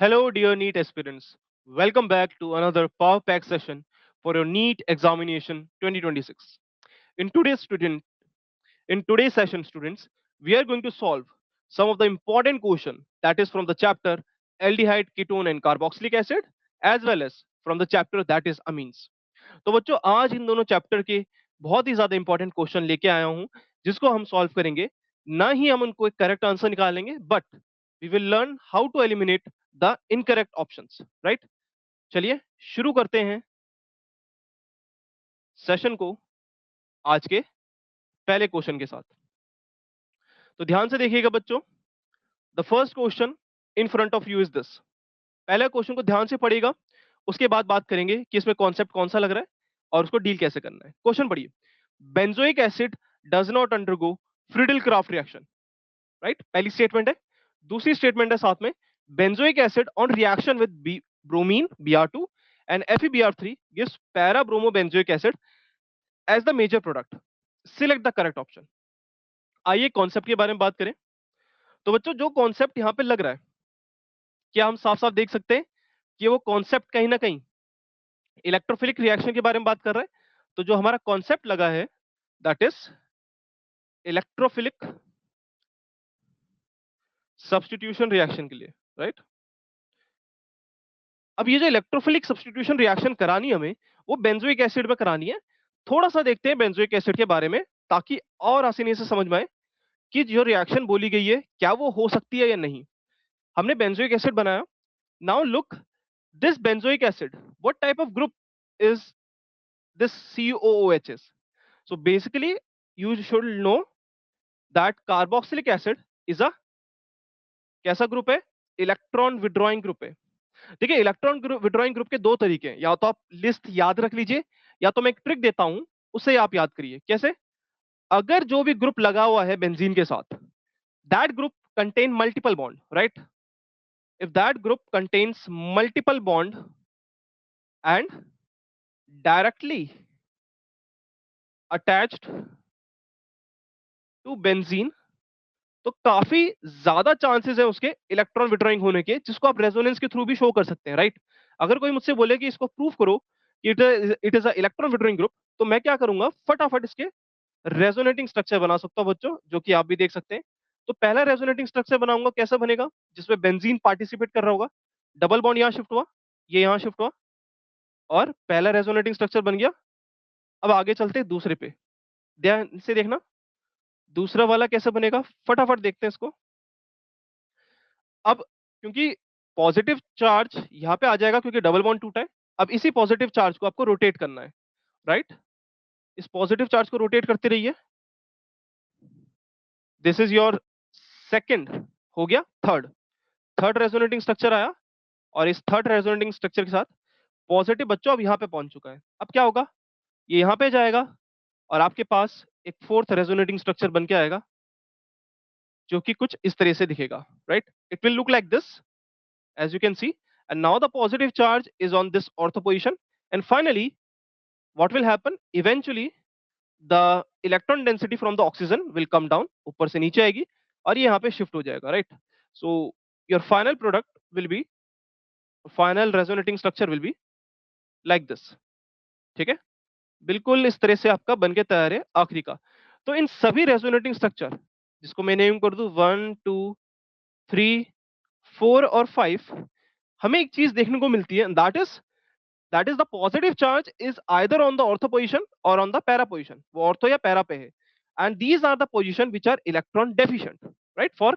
Hello, dear NEET aspirants. Welcome back to another Power Pack session for your NEET examination 2026. In today's student, in today's session, students, we are going to solve some of the important question that is from the chapter aldehyde, ketone, and carboxylic acid, as well as from the chapter that is amines. तो बच्चों आज इन दोनों chapter के बहुत ही ज्यादा important question लेके आया हूं जिसको हम सॉल्व करेंगे ना ही हम उनको एक करेक्ट आंसर निकालेंगे but we will learn how to eliminate the incorrect options right. चलिए शुरू करते हैं सेशन को आज के पहले क्वेश्चन के साथ। तो ध्यान से देखिएगा बच्चों, the first question in front of you is this. पहले क्वेश्चन को ध्यान से पढ़िएगा, उसके बाद बात करेंगे कि इसमें कॉन्सेप्ट कौन सा लग रहा है और उसको डील कैसे करना है। क्वेश्चन पढ़िए, benzoic acid does not undergo Friedel Crafts reaction, right. पहली स्टेटमेंट है। दूसरी स्टेटमेंट है साथ में, benzoic acid on reaction with bromine Br2 and FeBr3 gives para bromo benzoic acid as the major product. Select the correct option. आइए concept के बारे में बात करें। तो बच्चों जो कॉन्सेप्ट यहां पे लग रहा है, क्या हम साफ साफ देख सकते हैं कि वो कॉन्सेप्ट कहीं ना कहीं इलेक्ट्रोफिलिक रिएक्शन के बारे में बात कर रहा है। तो जो हमारा कॉन्सेप्ट लगा है that is electrophilic substitution reaction के लिए, राइट। अब ये जो इलेक्ट्रोफिलिक सब्स्टिट्यूशन रिएक्शन करानी है हमें, वो बेंजोइक एसिड में करानी है। थोड़ा सा देखते हैं बेंजोइक एसिड के बारे में ताकि और आसानी से समझ में आए कि जो रिएक्शन बोली गई है क्या वो हो सकती है या नहीं। हमने बेंजोइक एसिड बनाया। Now look this benzoic acid, what type of group is this COOHs? So basically you should know that carboxylic acid is a कैसा ग्रुप है? इलेक्ट्रॉन विड्रॉइंग ग्रुप है। देखिए इलेक्ट्रॉन विड्रॉइंग ग्रुप के दो तरीके हैं, या तो आप लिस्ट याद रख लीजिए या तो मैं एक ट्रिक देता हूं उससे आप याद करिए। कैसे? अगर जो भी ग्रुप लगा हुआ है बेंजीन के साथ, that group contain multiple bond, right. If that group contains multiple bond and directly attached to benzene, तो काफी ज्यादा चांसेस है उसके इलेक्ट्रॉन विड्रॉइंग होने के, जिसको आप रेजोनेंस के थ्रू भी शो कर सकते हैं, राइट। अगर कोई मुझसे बोले कि इसको प्रूव करो कि it is a electron withdrawing group, तो मैं क्या करूंगा, फटाफट इसके रेजोनेटिंग स्ट्रक्चर बना सकता हूं बच्चों, जो कि आप भी देख सकते हैं। तो पहला रेजोनेटिंग स्ट्रक्चर बनाऊंगा, कैसा बनेगा? जिसमें बेंजीन पार्टिसिपेट कर रहा होगा, डबल बॉन्ड यहां शिफ्ट हुआ, ये यहां शिफ्ट हुआ और पहला रेजोनेटिंग स्ट्रक्चर बन गया। अब आगे चलते हैं दूसरे पे, ध्यान से देखना दूसरा वाला कैसे बनेगा, फटाफट देखते हैं इसको। अब क्योंकि पॉजिटिव चार्ज यहां पे आ जाएगा क्योंकि डबल बॉन्ड टूटा है, अब इसी पॉजिटिव चार्ज को आपको रोटेट करना है, राइट। इस पॉजिटिव चार्ज को रोटेट करते रहिए। दिस इज योर सेकंड, हो गया थर्ड। थर्ड रेजोनेटिंग स्ट्रक्चर आया और इस थर्ड रेजोनेटिंग स्ट्रक्चर के साथ पॉजिटिव बच्चों अब यहां पे पहुंच चुका है। अब क्या होगा, ये यहां पे जाएगा और आपके पास एक फोर्थ रेजोनेटिंग स्ट्रक्चर बन के आएगा जो कि कुछ इस तरह से दिखेगा, right. It will look like this as you can see, and now the positive charge is on this ortho position, and finally what will happen, eventually the electron density from the oxygen will come down, ऊपर से नीचे आएगी और ये यहाँ पे shift हो जाएगा, right. so your final product will be, final resonating structure will be like this, ठीक है। बिल्कुल इस तरह से आपका बन के तैयार है आखिरी का। तो इन सभी रेजोनेटिंग स्ट्रक्चर, जिसको मैं नेम कर दूं 1 2 3 4 और 5, हमें एक चीज देखने को मिलती है, that is the positive charge is either on the ortho position or on the para position, वो ortho या para पे है, and these are the position which are electron deficient, right, for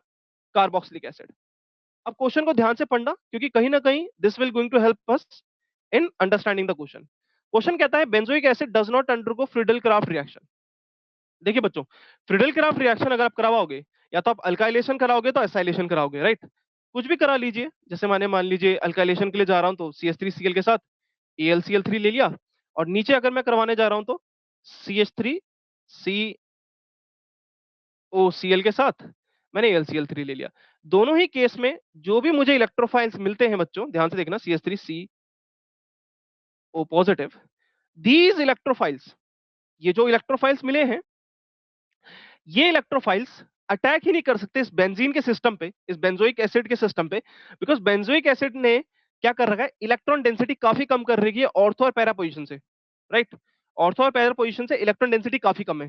carboxylic acid. अब question को ध्यान से पढ़ना क्योंकि कहीं ना कहीं this will going to help us in understanding the question. Question कहता है benzoic acid does not undergo Friedel-Crafts reaction. देखिए बच्चों, फ्रिडल क्राफ्ट रिएक्शन अगर आप करवाओगे, या तो आप अल्काइलेशन कराओगे तो एसाइलेशन कराओगे, राइट। कुछ भी करा लीजिए, जैसे मैंने मान लीजिए अल्काइलेशन के लिए जा रहा हूं तो CH3Cl के साथ AlCl3 ले लिया, और नीचे अगर मैं करवाने जा रहा हूं तो CH3COCl के साथ मैंने AlCl3 ले लिया। दोनों ही केस में जो भी मुझे इलेक्ट्रोफाइल्स मिलते हैं बच्चों, ध्यान से देखना, CH3CO पॉजिटिव, दीज इलेक्ट्रोफाइल्स, ये जो इलेक्ट्रोफाइल्स मिले हैं, ये इलेक्ट्रोफाइल्स अटैक ही नहीं कर सकते इस बेंजीन के सिस्टम पे, इस बेंजोइक एसिड के सिस्टम पे, बिकॉज बेंजोइक एसिड ने क्या कर रखा है, इलेक्ट्रॉन डेंसिटी काफी कम कर रही है ऑर्थो और पैरा पोजीशन से, राइट। ऑर्थो और पैरा पोजीशन से इलेक्ट्रॉन डेंसिटी काफी कम है,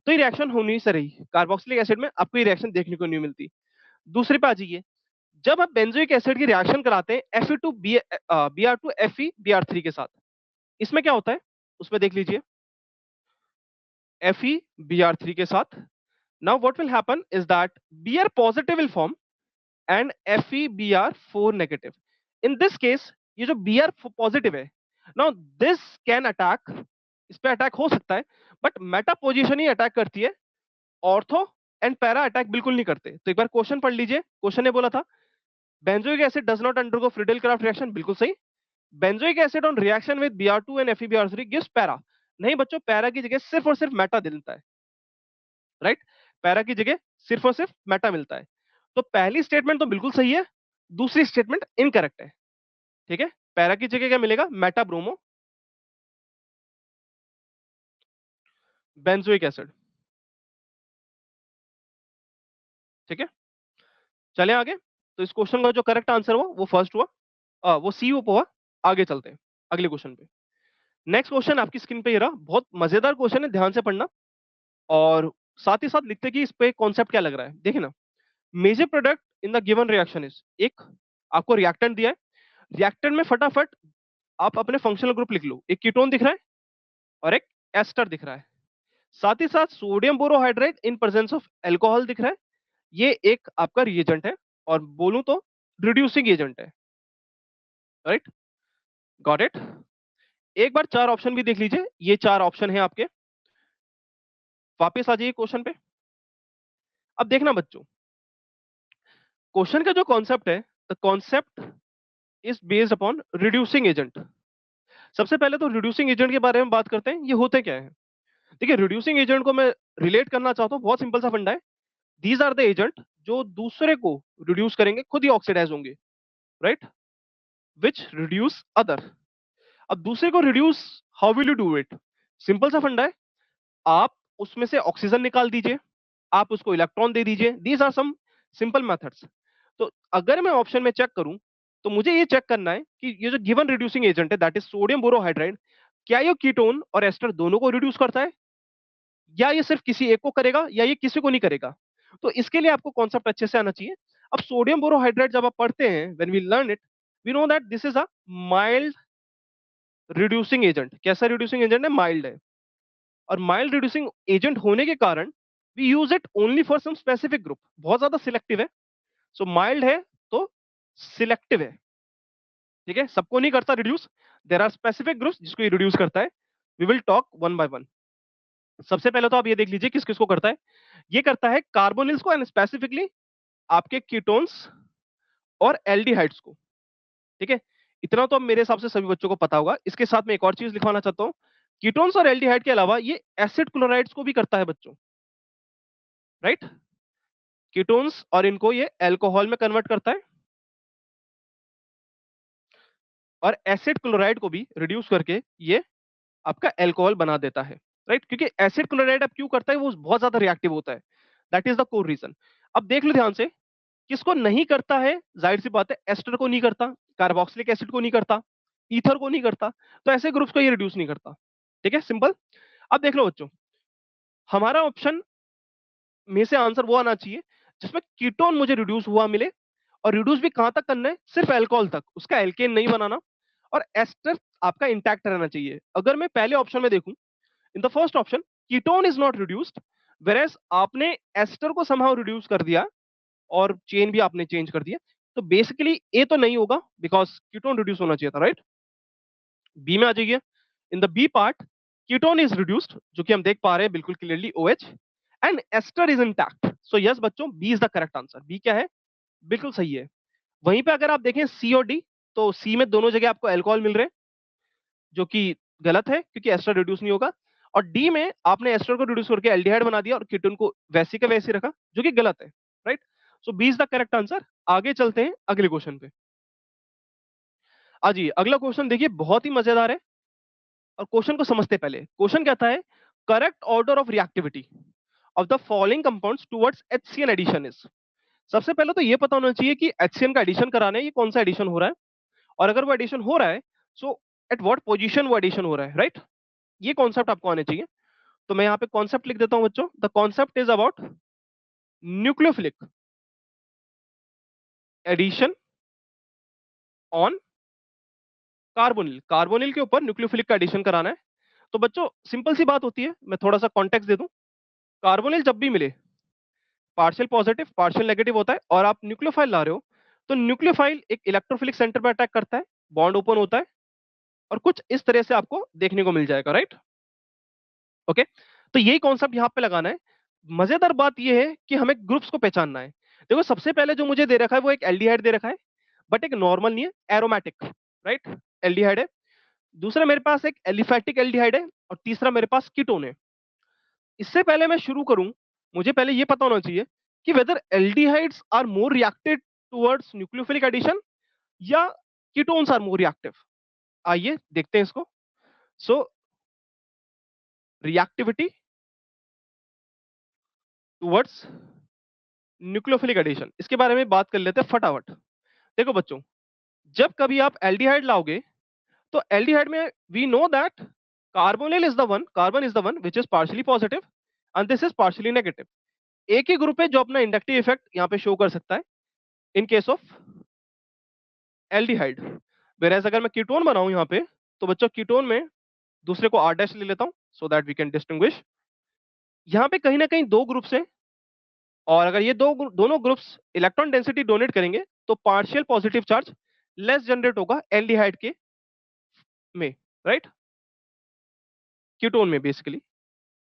तो ये रिएक्शन होनी से रही। कार्बोक्सिलिक एसिड में आपको ये रिएक्शन देखने को नहीं मिलती। दूसरे पे आ जाइए, जब आप बेंजोइक एसिड की रिएक्शन कराते हैं Fe2Br2 FeBr3 के साथ, इसमें क्या होता है उसमें देख लीजिए, FeBr3 के साथ, now what will happen is that Br positive will form and FeBr4 negative. In this case ये जो Br positive है, now this can attack, इस पे अटैक हो सकता है, but Meta position he attack करती है, ऑर्थो एंड पैरा अटैक बिल्कुल नहीं करते। तो एक बार क्वेश्चन पढ़ लीजिए, क्वेश्चन ने बोला था benzoic acid does not undergo Friedel craft reaction, बिल्कुल सही। Benzoic acid on reaction with Br2 and FeBr3 gives para, नहीं बच्चों, पैरा की जगह सिर्फ और सिर्फ मेटा मिलता है, राइट। पैरा की जगह सिर्फ और सिर्फ मेटा मिलता है। तो पहली स्टेटमेंट तो बिल्कुल सही है, दूसरी स्टेटमेंट इनकरेक्ट है, ठीक है। पैरा की जगह क्या मिलेगा, मेटा ब्रोमो बेंजोइक एसिड, ठीक है। चले आगे, तो इस क्वेश्चन का जो करेक्ट आंसर हुआ वो फर्स्ट हुआ, वो सी हुआ। आगे चलते हैं अगले क्वेश्चन पे। नेक्स्ट क्वेश्चन आपकी स्क्रीन पे ये रहा, बहुत मजेदार क्वेश्चन है, ध्यान से पढ़ना और साथ ही साथ लिखते कि इस पे कॉन्सेप्ट क्या लग रहा है। देखिए ना, major product in the given reaction is, एक आपको रिएक्टेंट दिया है, रिएक्टेंट में फटाफट आप अपने फंक्शनल ग्रुप लिख लो। एक कीटोन दिख रहा है और एक एस्टर दिख रहा है, साथ ही साथ sodium borohydride in presence of alcohol दिख रहा है। ये एक आपका रिएजेंट है और बोलूं तो रिड्यूसिंग एजेंट है, राइट। Got it. एक बार चार ऑप्शन भी देख लीजिए, ये चार ऑप्शन है आपके। वापस आ जाइए क्वेश्चन पे। अब देखना बच्चों, क्वेश्चन का जो कॉन्सेप्ट है, the concept is based upon reducing agent. सबसे पहले तो रिड्यूसिंग एजेंट के बारे में बात करते हैं, ये होते क्या है। देखिए, रिड्यूसिंग एजेंट को मैं रिलेट करना चाहता हूँ, बहुत सिंपल सा फंडा है। दीज आर द एजेंट जो दूसरे को रिड्यूस करेंगे, खुद ही ऑक्सीडाइज होंगे, राइट, विच रिड्यूस अदर। अब दूसरे को reduce, how will you do it, simple सा फंडा है, आप उसमें से ऑक्सीजन निकाल दीजिए, आप उसको इलेक्ट्रॉन दे दीजिए, these are some simple methods. तो अगर मैं ऑप्शन में चेक करूं, तो मुझे ये चेक करना है कि ये जो गिवन रिड्यूसिंग एजेंट है दैट इज सोडियम बोरोहाइड्राइड, क्या ये कीटोन और एस्टर दोनों को रिड्यूस करता है, या ये सिर्फ किसी एक को करेगा, या ये किसी को नहीं करेगा। तो इसके लिए आपको कॉन्सेप्ट अच्छे से आना चाहिए। अब सोडियम बोरोहाइड्राइड जब आप पढ़ते हैं, when we learn it, we know that this is a mild reducing agent. कैसा रिड्यूसिंग एजेंट है, माइल्ड है। और माइल्ड रिड्यूसिंग एजेंट होने के कारण we use it only for some specific group, बहुत ज्यादा सिलेक्टिव है। सो माइल्ड है तो सिलेक्टिव है, ठीक है, सबको नहीं करता reduce. There are specific groups जिसको ये रिड्यूस करता है। We will talk one by one. सबसे पहले तो आप ये देख लीजिए किस किस को करता है। ये करता है कार्बोनिल्स को एंड स्पेसिफिकली आपके कीटोन्स और एल्डिहाइड्स को, ठीक है। इतना तो अब मेरे हिसाब से सभी बच्चों को पता होगा। इसके साथ मैं एक और चीज लिखवाना चाहता हूँ, कीटोन्स और एल्डिहाइड के अलावा ये एसिड क्लोराइड्स को भी करता है बच्चों, राइट। कीटोन्स और इनको ये अल्कोहल में कन्वर्ट करता है और एसिड क्लोराइड को भी रिड्यूस करके ये आपका अल्कोहल बना देता है, राइट। क्योंकि एसिड क्लोराइड अब क्यों करता है, वो बहुत ज्यादा रिएक्टिव होता है, that is the core reason. अब देख लो ध्यान से, किसको नहीं करता है, जाहिर सी बात है एस्टर को नहीं करता, कार्बोक्सिलिक एसिड को नहीं करता, ईथर को नहीं करता, तो ऐसे ग्रुप्स को ये रिड्यूस नहीं करता, ठीक है, सिंपल। अब देख लो बच्चों, हमारा ऑप्शन में से आंसर वो आना चाहिए जिसमें कीटोन मुझे रिड्यूस हुआ मिले, और रिड्यूस भी कहां तक करना है, सिर्फ अल्कोहल तक, उसका एल्केन नहीं बनाना, और एस्टर आपका इंटैक्ट रहना चाहिए। अगर मैं पहले ऑप्शन में देखूं, in the first option ketone is not reduced, whereas आपने एस्टर को समहाउ रिड्यूस कर दिया और चेन भी आपने चेंज कर दिया, तो बेसिकली ए तो नहीं होगा बिकॉज कीटोन रिड्यूस होना चाहिए था, राइट। बी में आ जाइए। In the B part ketone is reduced, जो कि हम देख पा रहे हैं बिल्कुल clearly, OH, and ester is intact. So yes बच्चों, B is the correct answer. B क्या है, बिल्कुल सही है। वहीं पे अगर आप देखें सी और डी, तो सी में दोनों जगह आपको अल्कोहल मिल रहे हैं, जो कि गलत है क्योंकि एस्टर रिड्यूस नहीं होगा। और डी में आपने एस्टर को रिड्यूस करके एल्डिहाइड बना दिया और कीटोन को वैसे का वैसे रखा, जो कि गलत है, right. So B is the correct answer. आगे चलते हैं अगले क्वेश्चन पे। जी, अगला क्वेश्चन देखिए, बहुत ही मजेदार है। और क्वेश्चन को समझते पहले, क्वेश्चन कहता है correct order of reactivity of the following compounds towards HCN addition is? सबसे पहले तो ये पता होना चाहिए कि HCN का एडिशन कराना है, ये कौन सा एडिशन हो रहा है, और अगर वो एडिशन हो रहा है, सो एट व्हाट पोजीशन वो एडिशन हो रहा है, राइट? ये कॉन्सेप्ट आपको आने चाहिए। तो मैं यहाँ पे कॉन्सेप्ट लिख देता हूँ बच्चों। The concept is about nucleophilic addition on carbonyl. Carbonyl के ऊपर न्यूक्लियोफिलिक का एडिशन कराना है। तो बच्चों सिंपल सी बात होती है, मैं थोड़ा सा कॉन्टेक्स्ट दे दूं। कार्बोनिल जब भी मिले, पार्शियल पॉजिटिव पार्शियल नेगेटिव होता है, और आप न्यूक्लियोफाइल ला रहे हो, तो न्यूक्लियोफाइल एक इलेक्ट्रोफिलिक सेंटर पर अटैक करता है, बॉन्ड ओपन होता है, और कुछ इस तरह से आपको देखने को मिल जाएगा, राइट? ओके, तो यही कॉन्सेप्ट यहाँ पे लगाना है। मजेदार बात यह है कि हमें ग्रुप्स को पहचानना है। देखो सबसे पहले जो मुझे दे रखा है वो एक एल्डिहाइड दे रखा है, बट एक नॉर्मल नहीं है, एरोमेटिक, राइट? एल्डिहाइड है। दूसरा मेरे पास एक एलिफैटिक एल्डिहाइड है, और तीसरा मेरे पास कीटोन है। इससे पहले मैं शुरू करूं, मुझे पहले यह पता होना चाहिए कि whether aldehydes are more reacted towards nucleophilic addition या कीटोन्स आर मोर रिएक्टिव। आइए देखते हैं इसको। So reactivity towards nucleophilic addition, इसके बारे में बात कर लेते हैं फटाफट। देखो बच्चों, जब कभी आप एल्डिहाइड लाओगे, तो एल्डिहाइड में we know that carbon is the one which is partially positive and this is partially negative. एक ही ग्रुप है जो अपना इंडक्टिव इफेक्ट यहां पे शो कर सकता है in case of aldehyde. Whereas अगर मैं कीटोन बनाऊं यहां पे, तो बच्चों कीटोन में दूसरे को R डैश ले लेता हूं so that we can distinguish. यहां पे कहीं ना कहीं दो ग्रुप्स हैं, और अगर ये दोनों ग्रुप्स इलेक्ट्रॉन डेंसिटी डोनेट करेंगे, तो partial positive charge less generate होगा एल्डिहाइड के में, राइट? कीटोन में बेसिकली,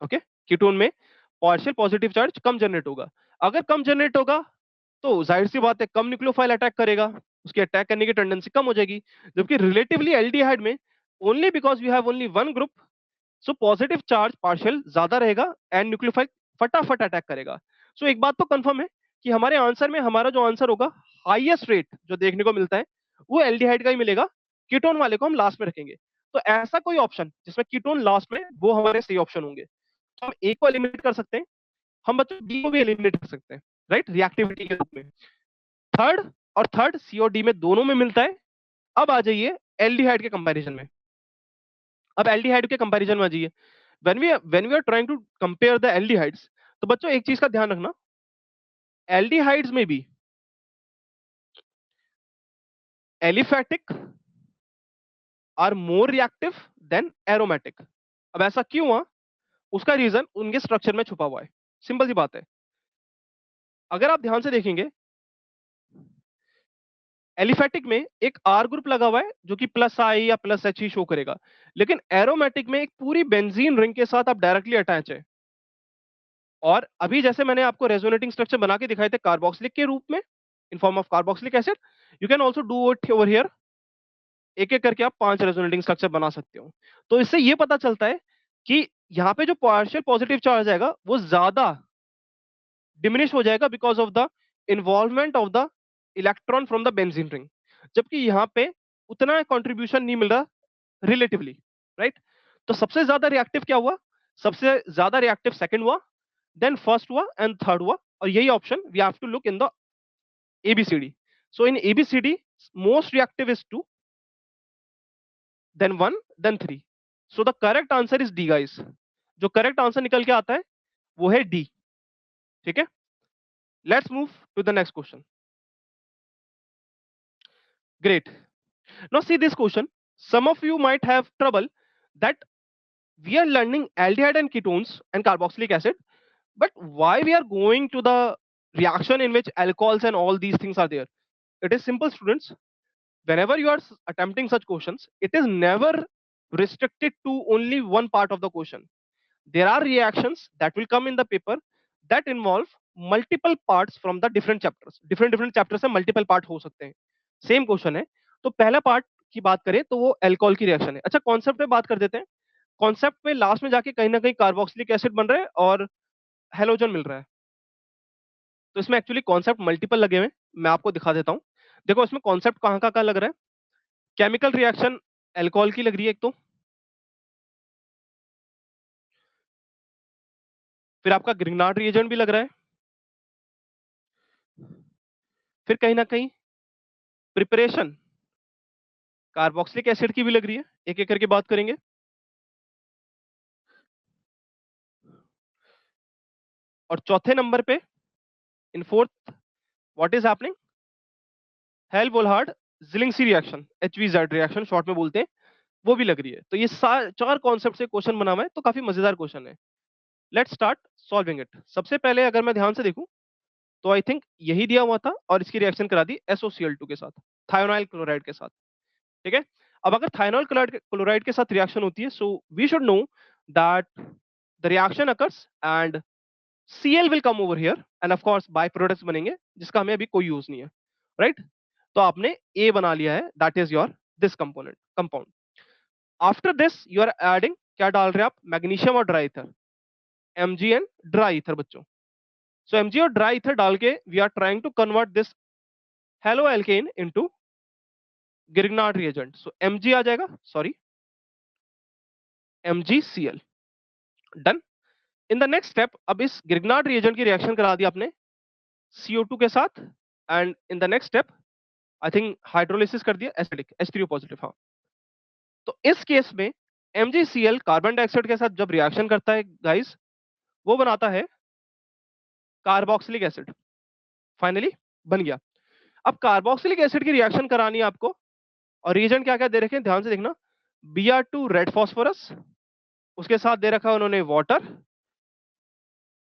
ओके, कीटोन में पार्शियल पॉजिटिव चार्ज कम जनरेट होगा। अगर कम जनरेट होगा, तो जाहिर सी बात है कम न्यूक्लियोफाइल अटैक करेगा, उसकी अटैक करने की टेंडेंसी कम हो जाएगी। जबकि रिलेटिवली एल्डिहाइड में only because we have only one group, so positive charge partial ज्यादा रहेगा एंड न्यूक्लियोफाइल फटाफट अटैक करेगा। सो एक बात तो कंफर्म है कि हमारे आंसर में हमारा जो आंसर होगा, हाईएस्ट रेट जो देखने को मिलता है वो एल्डिहाइड का ही मिलेगा। कीटोन वाले को हम लास्ट में रखेंगे। तो ऐसा कोई ऑप्शन जिसमें कीटोन लास्ट में, वो हमारे सही ऑप्शन होंगे। तो हम ए को एलिमिनेट कर सकते हैं, हम बच्चों डी को भी एलिमिनेट कर सकते हैं, राइट? रिएक्टिविटी के रूप में थर्ड, और थर्ड सी और डी में दोनों में मिलता है। अब आ जाइए एल्डिहाइड के कंपैरिजन में। अब एल्डिहाइड के कंपैरिजन में आ जाइए। When we are trying to compare the aldehydes, तो बच्चों एक चीज का ध्यान रखना, एल्डिहाइड्स में भी aliphatic are more reactive than aromatic. अब ऐसा क्यों हुआ? उसका रीजन उनके स्ट्रक्चर में छुपा हुआ है। सिंपल सी बात है, अगर आप ध्यान से देखेंगे, एलिफैटिक में एक आर ग्रुप लगा हुआ है जो कि प्लस आई या प्लस एच ही शो करेगा, लेकिन एरोमेटिक में एक पूरी बेंजीन रिंग के साथ आप डायरेक्टली अटैच है। और अभी जैसे मैंने आपको रेजोनेटिंग स्ट्रक्चर बना के दिखाए थे कार्बोक्सिलिक के रूप में, in form of carboxylic acid, you can also do it over here. एक एक करके आप 5 रेजोनेटिंग स्ट्रक्चर बना सकते हो। तो इससे ये पता चलता है कि यहाँ पे जो पार्शियल पॉजिटिव चार्ज आएगा वो ज्यादा डिमिनिश हो जाएगा because of the involvement of the electron from the benzene ring, जबकि यहाँ पे उतना कंट्रीब्यूशन नहीं मिल रहा रिलेटिवली, राइट? तो सबसे ज्यादा रिएक्टिव क्या हुआ? सबसे ज्यादा रिएक्टिव सेकंड हुआ, देन फर्स्ट हुआ एंड थर्ड हुआ, और यही option we have to look in the ABCD. So in ABCD most reactive is 2, then 1, then 3. So the correct answer is D guys। जो करेक्ट आंसर निकल के आता है वो है डी। ठीक है, let's move to the next question. Great, now see this question. Some of you might have trouble that we are learning aldehyde and ketones and carboxylic acid, but why we are going to the reaction in which alcohols and all these things are there? It is simple, students. Whenever you are attempting such questions, it is never restricted to only one part of the question. There are reactions that will come in the paper that involve multiple parts from the different chapters। different chapters से multiple part हो सकते हैं। Same question है, तो पहला part की बात करें तो वो अल्कोहल की रिएक्शन है। अच्छा, कॉन्सेप्ट पे बात कर देते हैं। कॉन्सेप्ट में लास्ट में जाके कहीं ना कहीं कार्बोक्सिलिक एसिड बन रहा है और हेलोजन मिल रहा है। तो इसमें एक्चुअली कॉन्सेप्ट मल्टीपल लगे हुए हैं, मैं आपको दिखा देता हूँ। देखो इसमें कॉन्सेप्ट कहाँ कहाँ लग रहा है। केमिकल रिएक्शन अल्कोहल की लग रही है एक तो, फिर आपका ग्रिग्नार्ड रिएजेंट भी लग रहा है, फिर कहीं ना कहीं प्रिपरेशन कार्बोक्सिलिक एसिड की भी लग रही है, एक एक करके बात करेंगे। और चौथे नंबर पे in fourth what is happening, Hell Volhard Zelinsky reaction, HVZ reaction short में बोलते हैं, वो भी लग रही है। तो ये चार कॉन्सेप्ट से क्वेश्चन बना हुआ है, तो काफी मजेदार क्वेश्चन है। Let's start solving it. सबसे पहले अगर मैं ध्यान से देखूं तो आई थिंक यही दिया हुआ था और इसकी रिएक्शन करा दी SOCl2 के साथ, थायोनाइल क्लोराइड के साथ। ठीक है, अब अगर थायोनाइल क्लोराइड के साथ रिएक्शन होती है, so we should know that the reaction occurs and Cl will come over here and of course byproducts बनेंगे जिसका हमें अभी कोई यूज नहीं है, राइट? तो आपने A बना लिया है, that is your this component compound. After this you are adding, क्या डाल रहे हैं आप? मैग्नीशियम और dry ether, MgN dry ether बच्चों। सो Mg और ड्राई ईथर डाल के we are trying to convert this halo alkane into Grignard reagent. So Mg आ जाएगा, sorry MgCl, done. In the next step अब इस गिरग्नार्ड रिएजेंट की रिएक्शन करा दी आपने CO2 के साथ and in the next step I think hydrolysis कर दिया, एसिडिक H3O पॉजिटिव। हाँ, तो इस केस में MgCl कार्बन डाइऑक्साइड के साथ जब रिएक्शन करता है गाइस, वो बनाता है कार्बोक्सिलिक एसिड। फाइनली बन गया। अब कार्बोक्सिलिक एसिड की रिएक्शन करानी है आपको और रिएजेंट क्या क्या दे रखे हैं ध्यान से देखना। Br2 रेड फास्फोरस, उसके साथ दे रखा है उन्होंने वाटर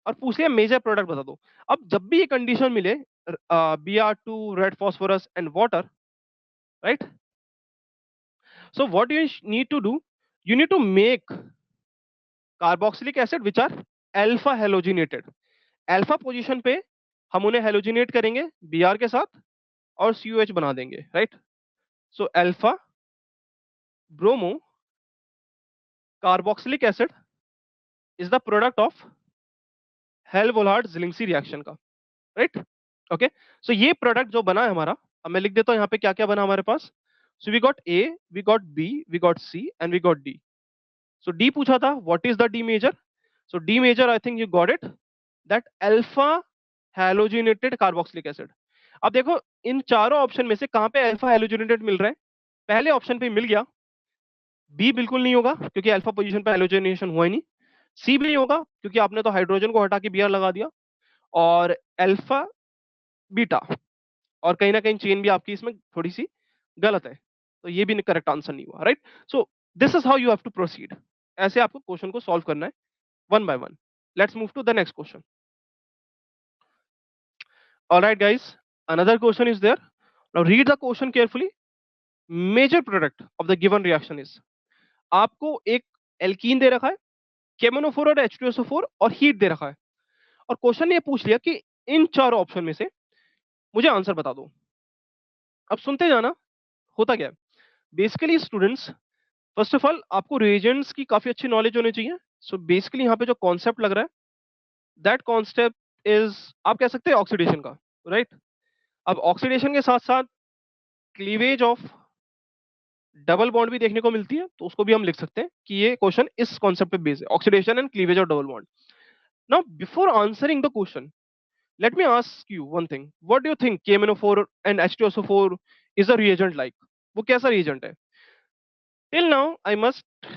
और पूछ लिया मेजर प्रोडक्ट बता दो। अब जब भी ये कंडीशन मिले Br2 red phosphorus and water, right? So what you need to do, you need to make carboxylic acid which are alpha halogenated। Alpha position पे हम उन्हें हेलोजिनेट करेंगे Br के साथ और COH बना देंगे, right? So alpha bromo carboxylic acid is the product of Hell Volhard Zelinsky reaction का, राइट? ओके, सो ये प्रोडक्ट जो बना है हमारा, अब मैं लिख देता हूं यहाँ पे क्या क्या बना हमारे पास। So we got A, we got B, we got C and we got D। So D पूछा था what is the D major. So D major I think you got it, that alpha halogenated carboxylic acid. अब देखो इन चारों option में से कहां पे alpha halogenated मिल रहा है? पहले ऑप्शन पे मिल गया। बी बिल्कुल नहीं होगा क्योंकि अल्फा पोजीशन पे हैलोजिनेशन हुआ ही नहीं। सी भी नहीं होगा क्योंकि आपने तो हाइड्रोजन को हटा के Br लगा दिया। और अल्फा बीटा, और कहीं ना कहीं चेन भी आपकी इसमें थोड़ी सी गलत है, तो ये भी करेक्ट आंसर नहीं हुआ, right? So this is how you have to proceed. ऐसे आपको क्वेश्चन को सॉल्व करना है one by one. Let's move to the next question. Alright guys, another question is there. Now read the question carefully. Major product of the given reaction is, आपको एक alkene दे रखा है, KMnO4 और H2SO4 और heat दे रखा है और question ने ये पूछ लिया कि इन चारों ऑप्शन में से मुझे आंसर बता दो। अब सुनते जाना होता क्या है। Basically students, first of all आपको रिएजेंट्स की काफी अच्छी नॉलेज होनी चाहिए। सो बेसिकली यहाँ पे जो कॉन्सेप्ट लग रहा है, दैट कॉन्सेप्ट इज, आप कह सकते हैं ऑक्सीडेशन का, राइट? अब ऑक्सीडेशन के साथ साथ क्लीवेज ऑफ डबल बॉन्ड भी देखने को मिलती है, तो उसको भी हम लिख सकते हैं कि ये क्वेश्चन इस कॉन्सेप्ट पे बेस्ड है, oxidation and cleavage of double bond. Now before answering the question, let me ask you one thing. What do you think KMnO4 and H2SO4 is a reagent like? वो कैसा reagent है? Till now, I must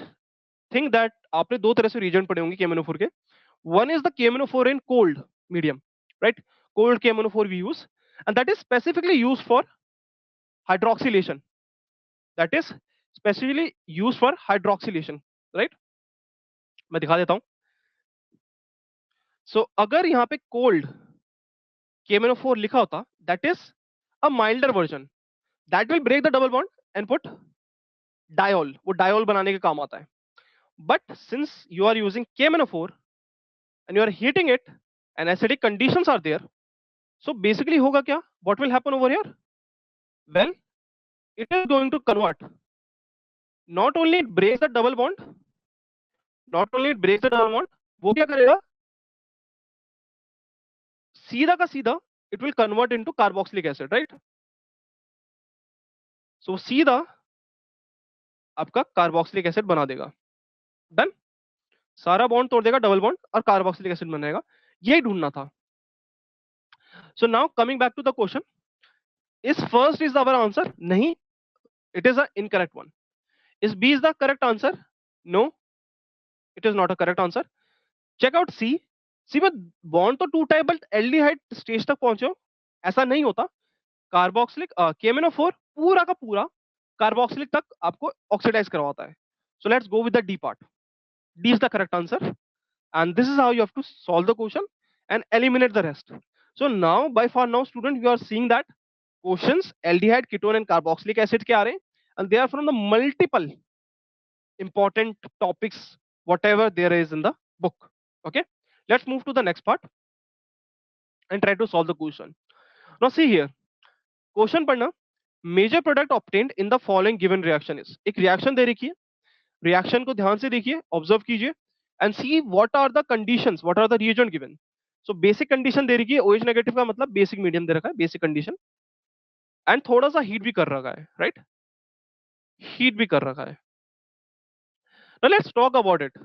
think that आपने दो तरह से reagent पढ़े होंगे KMnO4 के. One is the KMnO4 in cold medium, right? Cold KMnO4 we use, and that is specifically used for hydroxylation. That is specifically used for hydroxylation, right? मैं दिखा देता हूँ. So अगर यहाँ पे cold KMnO4 लिखा होता, that is a milder version. That will break the double bond and put diol, वो diol बनाने के काम आता है. But since you are using KMnO4 and you are heating it and acidic conditions are there, so basically होगा क्या? What will happen over here? Well, it is going to convert. Not only it breaks the double bond, not only it breaks the double bond, वो क्या करेगा? सीधा का सीधा it will convert into carboxylic acid, right? So सीधा आपका carboxylic acid बना देगा. Done? सारा बॉन्ड तोड़ देगा, डबल बॉन्ड और कार्बोक्सिलिक एसिड बनेगा। यही ढूंढना था। So now coming back to the question, is first is our answer? नहीं, it is a incorrect one. Is B is the correct answer? No, it is not a correct answer. Check out C. C में bond तो टूटा है but aldehyde stage तक पहुंचे हो, ऐसा नहीं होता। कार्बोक्सिलिक KMnO4 पूरा का पूरा कार्बोक्सिलिक तक आपको ऑक्सीडाइज करवाता है। So let's go with the D part. D is the correct answer and this is how you have to solve the question and eliminate the rest. So now by far now student you are seeing that questions aldehyde, ketone and carboxylic acid के आ रहे हैं and they are from the multiple important topics whatever there is in the book. Okay, let's move to the next part and try to solve the question. Now see here, question पढ़ना, major product obtained in the following given reaction is, एक reaction दे रखी है, reaction को ध्यान से देखिए, observe कीजिए and see what are the conditions, what are the reagent given. So basic condition दे रखी है, OH नेगेटिव का मतलब basic medium दे रखा है, basic condition and थोड़ा सा heat भी कर रखा है, right? Heat भी कर रखा है. Now let's talk about it.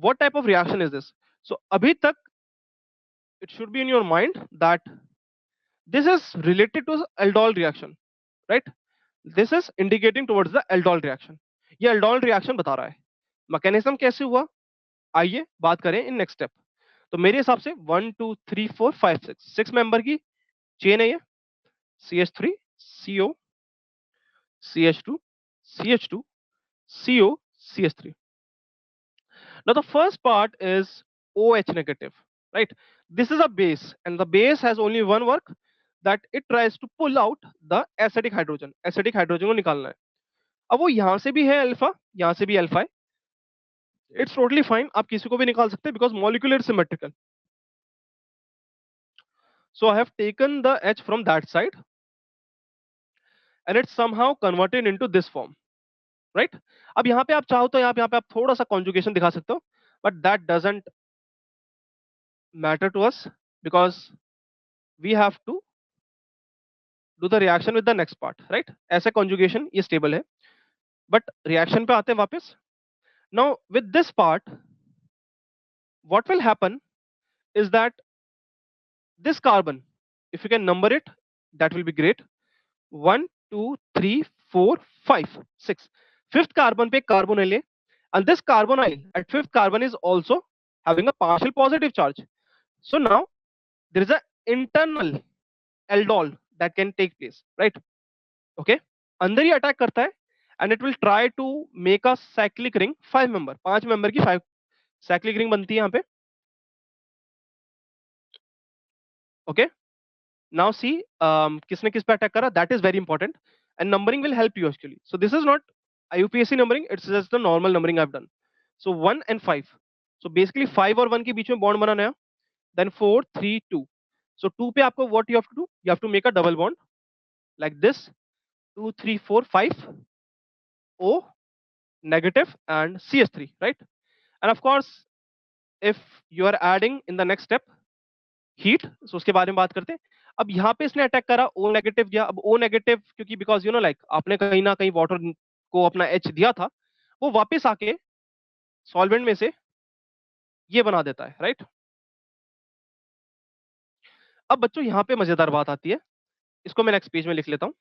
What type of reaction is this? So अभी तक it should be in your mind that this is related to aldol reaction, right? This is indicating towards the aldol reaction. ये aldol reaction बता रहा है. Mechanism कैसे हुआ, आइए बात करें इन नेक्स्ट स्टेप। तो मेरे हिसाब से 1 2 3 4 5 6 मेंबर की चेन है ये, CH3 CO CH2 CH2 CO CH3. Now the first part is OH negative, right? This is a base and the base has only one work, that it tries to pull out the acidic hydrogen. Acidic hydrogen को निकालना है। अब वो यहां से भी है alpha, यहां से भी अल्फा है, इट्स टोटली फाइन, आप किसी को भी निकाल सकते हैं because molecular symmetrical. So I have taken the H from that side and it's somehow converted into this form, right? अब यहाँ पे आप चाहो तो यहाँ पे आप थोड़ा सा conjugation दिखा सकते हो, but that doesn't matter to us because we have to do the reaction with the next part, right? ऐसे conjugation ये stable है, but reaction पे आते हैं वापस. Now with this part, what will happen is that this carbon, if you can number it, that will be great. 1 2 3 4 5 6. Fifth carbon पे carbonyl है, and this carbonyl at fifth carbon is also having a partial positive charge. So now there is an internal aldol that can take place, right? Okay, अंदर ही attack करता है and it will try to make a cyclic ring 5 member, 5 member की 5 cyclic ring बनती है यहाँ पे. Okay, now see किसने किस पे अटैक करा, that is very important and numbering will help you actually. So this is not IUPAC numbering, it's just the normal numbering I've done. So 1 and 5. So basically 5 और 1 के बीच में bond बना नया, then 4 3 2. So 2 पे आपको what you have to do, you have to make a double bond like this, 2 3 4 5 O negative and CH3, right? And of course if you are adding in the next step heat, so उसके बारे में बात करते हैं. अब यहाँ पे इसने अटैक करा, O नेगेटिव दिया. अब O नेगेटिव क्योंकि बिकॉज यू नो लाइक आपने कहीं ना कहीं वाटर को अपना H दिया था, वो वापस आके सॉल्वेंट में से ये बना देता है, राइट? अब बच्चों यहाँ पे मजेदार बात आती है, इसको मैं नेक्स्ट पेज में लिख लेता हूँ.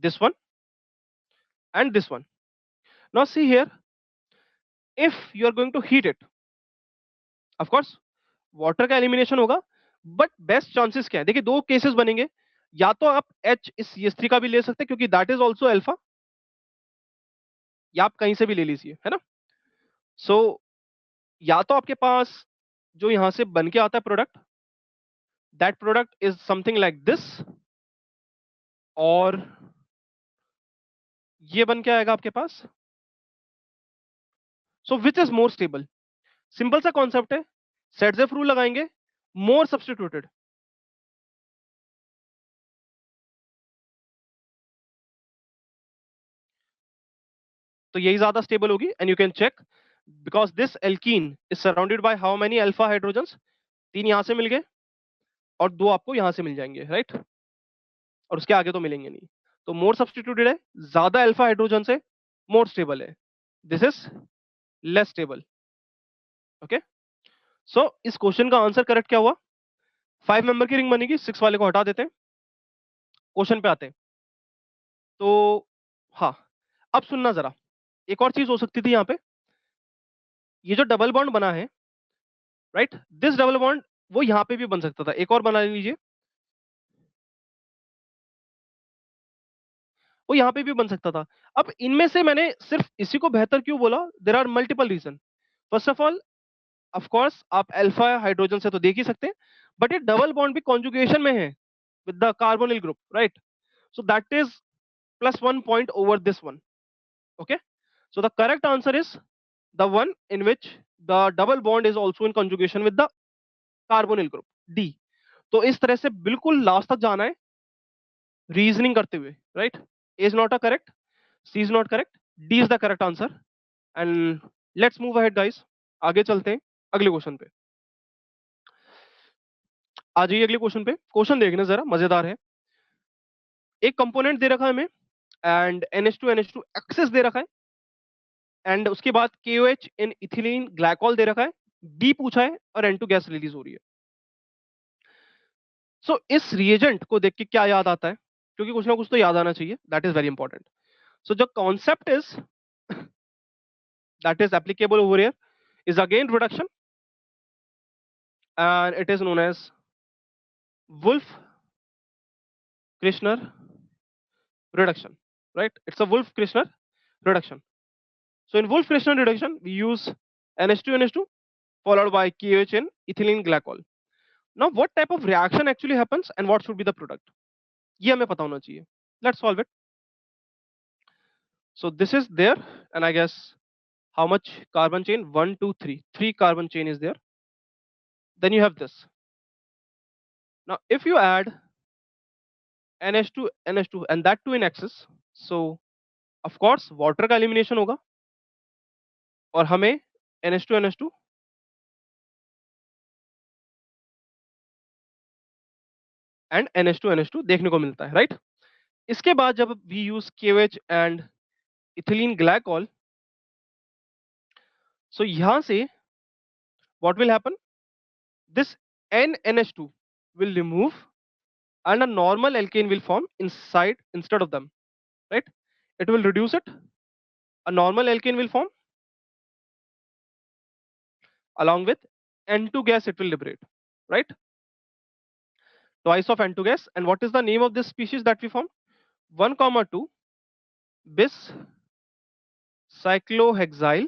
This one and this one. Now see here, if you are going to heat it, of course water का एलिमिनेशन होगा, बट बेस्ट चांसेस क्या है? देखिए दो केसेस बनेंगे, या तो आप H इस CH3 का भी ले सकते हैं क्योंकि दैट इज ऑल्सो अल्फा, या आप कहीं से भी ले लीजिए, है ना? सो या तो आपके पास जो यहां से बन के आता है product, that product is something like this, और ये बन के आएगा आपके पास. So which is more stable? Simple सा कॉन्सेप्ट है, सेटजेफ रूल लगाएंगे, मोर सब्स्टिट्यूटेड. तो यही ज्यादा स्टेबल होगी and you can check because this alkene is surrounded by how many alpha hydrogens, 3 यहां से मिल गए और 2 आपको यहां से मिल जाएंगे, राइट? और उसके आगे तो मिलेंगे नहीं। तो मोर सब्स्टिट्यूटेड है, ज्यादा अल्फा हाइड्रोजन से मोर स्टेबल है, this is less stable. Okay, so इस क्वेश्चन का आंसर करेक्ट क्या हुआ? 5 मेंबर की रिंग बनेगी, 6 वाले को हटा देते हैं, क्वेश्चन पे आते हैं। तो हाँ, अब सुनना जरा, एक और चीज हो सकती थी यहाँ पे, ये जो डबल बॉन्ड बना है, राइट, दिस डबल बॉन्ड वो यहाँ पे भी बन सकता था, एक और बना लीजिए, वो यहाँ पे भी बन सकता था। अब इनमें से मैंने सिर्फ इसी को बेहतर क्यों बोला? There are multiple reason. First of all, of course आप अल्फा हाइड्रोजन से तो देख ही सकते हैं, बट ये डबल बॉन्ड भी कॉन्जुगेशन में है with the carbonyl group, right? So that is +1 point over this one. Okay, so the correct answer is the one in which the double bond is also in conjugation with the carbonyl group, D. तो इस तरह से बिल्कुल last तक जाना है reasoning करते हुए, right? A is not a correct, C is not correct, D is the correct answer. And let's move ahead guys, आगे चलते हैं अगले क्वेश्चन पे। आ जाइए अगले क्वेश्चन पे, क्वेश्चन देखने जरा, मजेदार है। एक कंपोनेंट दे रखा है हमें एंड NH2 एक्सेस दे रखा है, एंड उसके बाद KOH इन इथिलीन ग्लाइकॉल दे रखा है, बी पूछा है और N2 गैस रिलीज हो रही है। सो इस रिएजेंट को देख के क्या याद आता है? क्योंकि कुछ ना कुछ तो याद आना चाहिए, that is very important. So जो concept is that is applicable over here is again reduction, and it is known as Wolff Kishner reduction, right? It's a Wolff-Kirshner reduction. So in Wolff-Kirshner reduction, we use NH2NH2 followed by KOH in ethylene glycol. Now, what type of reaction actually happens and what should be the product? ये हमें पता होना चाहिए. Let's solve it. So this is there, and I guess how much carbon chain? 1, 2, 3. 3 carbon chain is there. Then you have this. Now, if you add NH2 NH2 and that too in excess, so of course water का elimination होगा और हमें NH2 NH2 and NH2 देखने को मिलता है, right? इसके बाद जब we use KOH and ethylene glycol, so यहां से what will happen, this NNH2 will remove and a normal alkane will form inside instead of them, right? It will reduce it, a normal alkane will form along with N2 gas, it will liberate, right? Twice of N2 gas. And what is the name of this species that we formed? 1,2 bis cyclohexyl.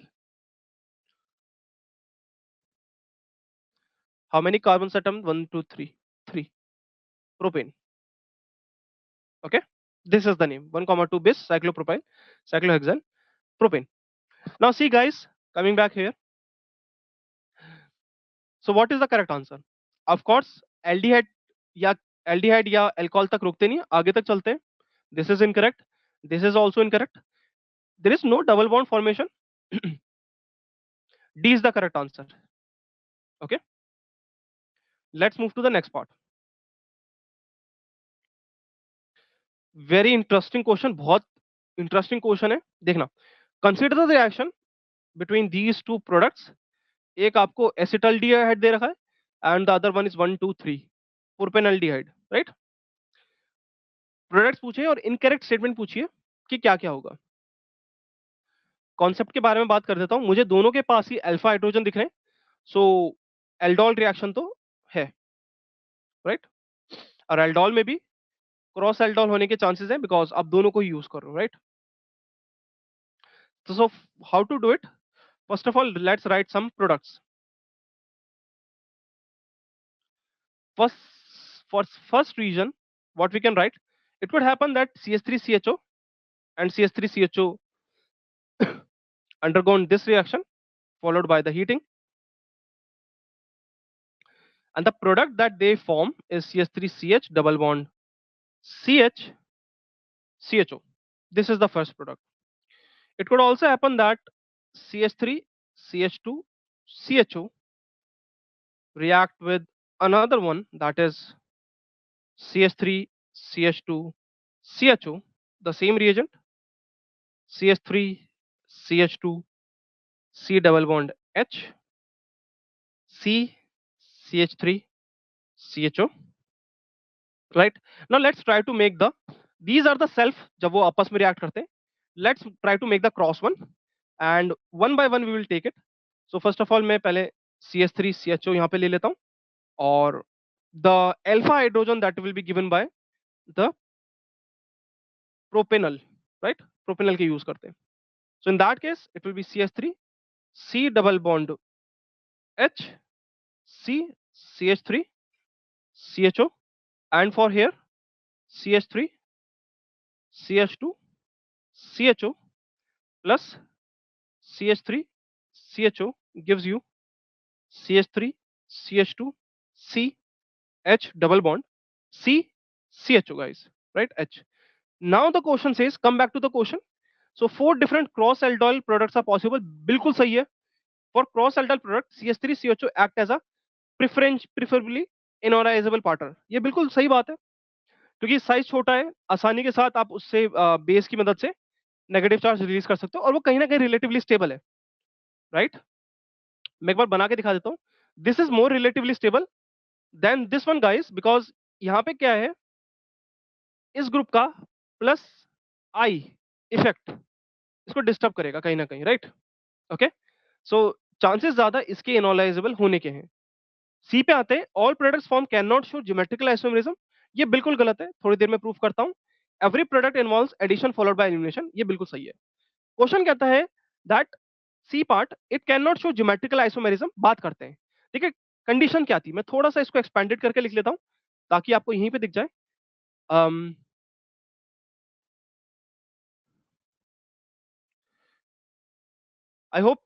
How many carbon atoms? 1, 2, 3. 3. Propane. Okay, this is the name, 1,2 bis cyclopropyl cyclohexyl propane. Now see guys, coming back here, so what is the correct answer? Of course aldehyde या alcohol तक रुकते नहीं, आगे तक चलते हैं. This is incorrect, this is also incorrect, there is no double bond formation. D is the correct answer. Okay, let's move to the next part. Very interesting question, बहुत interesting question है, देखना. Consider the reaction between these two products. एक आपको acetaldehyde दे रखा है and the other one is 1, 2, 3 propanaldehyde, right? Products पूछे और incorrect statement पूछिए कि क्या क्या होगा। कॉन्सेप्ट के बारे में बात कर देता हूं, मुझे दोनों के पास ही अल्फा हाइड्रोजन दिख रहे हैं, सो एल्डोल रिएक्शन तो है, राइट? और एल्डोल में भी क्रॉस एल्डोल होने के चांसेस हैं बिकॉज आप दोनों को यूज कर रहे हो, राइट? तो so how to do it? First of all let's write some products. First region, what we can write, it could happen that CH3CHO and CH3CHO undergone this reaction followed by the heating, and the product that they form is CH3CH double bond CH CHO. This is the first product. It could also happen that CH3CH2 CHO react with another one, that is CH3 CH2, CHO, the same reagent, CH3, CH2, C double bond H, C, CH3, CHO, right? Now let's try to make the, these are the self जब वो आपस में react करते हैं. Let's try to make the cross one and one by one we will take it. So first of all मैं पहले CH3 CHO यहाँ पे ले लेता हूँ और the alpha hydrogen that will be given by the propanol, right? Propanol के use करते हैं. So in that case it will be CH3, C double bond H, C, CH3, CHO, and for here CH3, CH2, CHO plus CH3, CHO gives you CH3, CH2, C, H double bond, C, CHO guys, right? H. Now the question says, come back to the question. So 4 different cross aldyl products are possible. बिल्कुल सही है. For cross aldyl product, CH3, CHO act as a preferably ionizable partner. ये बिल्कुल सही बात है क्योंकि size छोटा है, आसानी के साथ आप उससे बेस की मदद से नेगेटिव चार्ज रिलीज कर सकते हो और वो कहीं ना कहीं रिलेटिवली स्टेबल है, राइट? मैं एक बार बना के दिखा देता हूँ. This is more relatively stable then this one guys, because यहाँ पे क्या है, इस ग्रुप का प्लस आई इफेक्ट इसको डिस्टर्ब करेगा कहीं ना कहीं, राइट? ओके, सो चांसेस ज्यादा इसके इनोलाइजेबल होने के हैं. सी पे आते हैं, all products form can not show geometrical isomerism. ये बिल्कुल गलत है, थोड़ी देर में प्रूफ करता हूँ. Every product involves addition followed by elimination. ये बिल्कुल सही है. क्वेश्चन कहता है that C part it can not show geometrical isomerism. बात करते हैं, ठीक है. कंडीशन क्या थी, मैं थोड़ा सा इसको एक्सपेंडेड करके लिख लेता हूं ताकि आपको यहीं पे दिख जाए. आई होप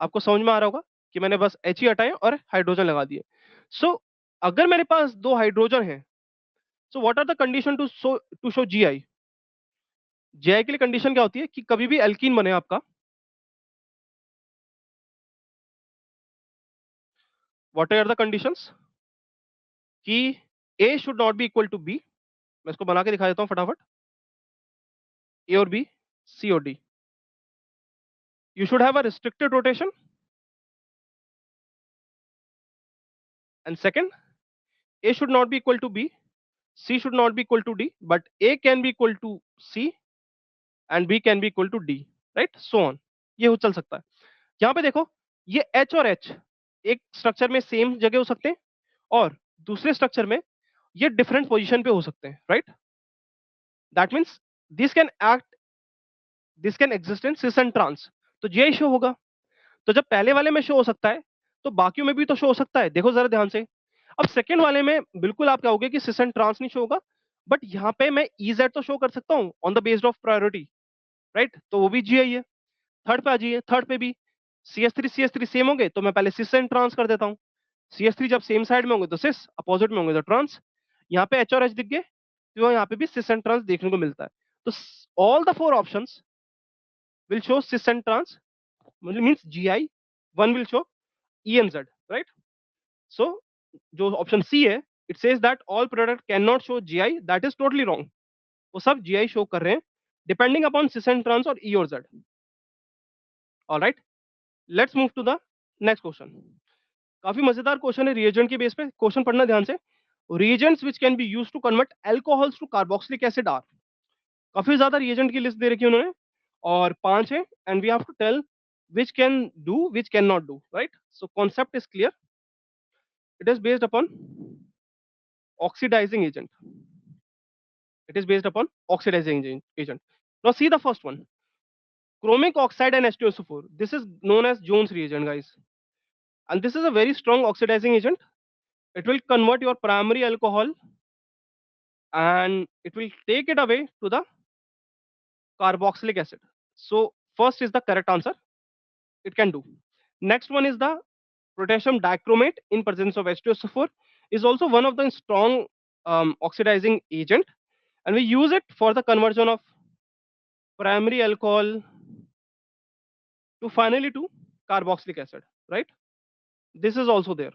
आपको समझ में आ रहा होगा कि मैंने बस एच ही हटाए और हाइड्रोजन लगा दिए. सो अगर मेरे पास दो हाइड्रोजन है, so what are the condition to show GI. GI के लिए कंडीशन क्या होती है कि कभी भी एल्कीन बने आपका, व्हाट आर द कंडीशंस कि a should not be equal to b. मैं इसको बना के दिखा देता हूं फटाफट. ए और बी, सी और D. You should have a restricted rotation. And second, A should not be equal to B, C should not be equal to D, but A can be equal to C and B can be equal to D, right? So on. ये हो चल सकता है. यहाँ पे देखो, ये H और H एक स्ट्रक्चर में सेम जगह हो सकते हैं और दूसरे स्ट्रक्चर में ये डिफरेंट पोजीशन पे हो सकते हैं, right? That means this can exist in cis and trans. तो ये शो होगा. तो जब पहले वाले में शो हो सकता है तो बाकियों में भी तो शो हो सकता है. देखो जरा ध्यान से. अब सेकंड वाले में बिल्कुल आप कहोगे कि सिस एंड ट्रांस नहीं शो होगा, बट यहाँ पे मैं EZ तो शो कर सकता हूँ on the based of priority, right? तो वो भी GI है. थर्ड पे आ जाइए, थर्ड पे भी CH3 सेम होंगे तो मैं पहले सिस एंड ट्रांस कर देता हूँ. CH3 जब सेम साइड में होंगे तो सिस, अपोजिट में होंगे तो ट्रांस. यहाँ पे H और H दिख गए तो यहाँ पे भी सिस एंड ट्रांस देखने को मिलता है. तो all the 4 options will show cis and trans, means GI. One will show E and Z, right? So जो ऑप्शन सी है, it says that all product can not show GI. That is totally wrong. वो सब GI show कर रहे हैं depending upon cis and trans और E और Z. Alright, let's move to the next question. काफी मजेदार क्वेश्चन है रिएजेंट के बेस पे. क्वेश्चन पढ़ना ध्यान से. Reagents which can be used to convert alcohols to carboxylic acid are. काफी ज्यादा रिएजेंट की लिस्ट दे रखी है उन्होंने और 5 है and we have to tell which can do, which cannot do, right? So concept is clear. It is based upon oxidizing agent. It is based upon oxidizing agent. Now see the first one. Chromic oxide and H2SO4. This is known as Jones reagent, guys. And this is a very strong oxidizing agent. It will convert your primary alcohol and it will take it away to the carboxylic acid. So first is the correct answer. It can do. Next one is the potassium dichromate in presence of H2SO4 is also one of the strong oxidizing agent, and we use it for the conversion of primary alcohol to finally to carboxylic acid, right? This is also there.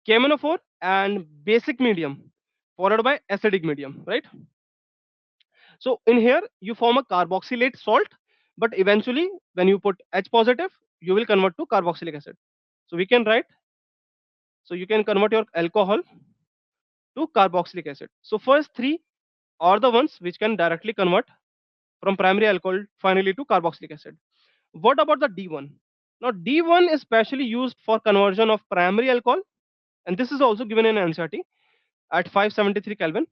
KMNO4 and basic medium followed by acidic medium, right? So in here, you form a carboxylate salt, but eventually, when you put H positive, you will convert to carboxylic acid. So we can write, so you can convert your alcohol to carboxylic acid. So first three are the ones which can directly convert from primary alcohol finally to carboxylic acid. What about the D1? Now D1 is specially used for conversion of primary alcohol, and this is also given in NCERT at 573 Kelvin.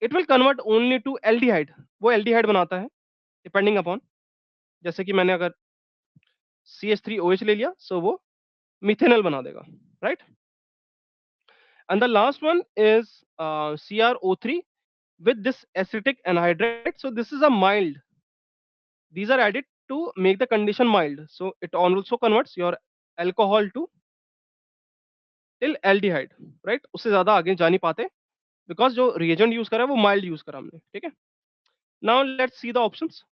It will convert only to aldehyde. वो aldehyde बनाता है depending upon, जैसे कि मैंने अगर CH3OH ले लिया, so वो मिथेनॉल बना देगा, right? And the last one is CrO3 with this acetic anhydride. So this is a mild. These are added to make the condition mild. So it also converts your alcohol to till aldehyde, right? उससे ज्यादा आगे जा नहीं पाते because जो reagent use करा है वो mild use करा हमने, ठीक है? Now let's see the options.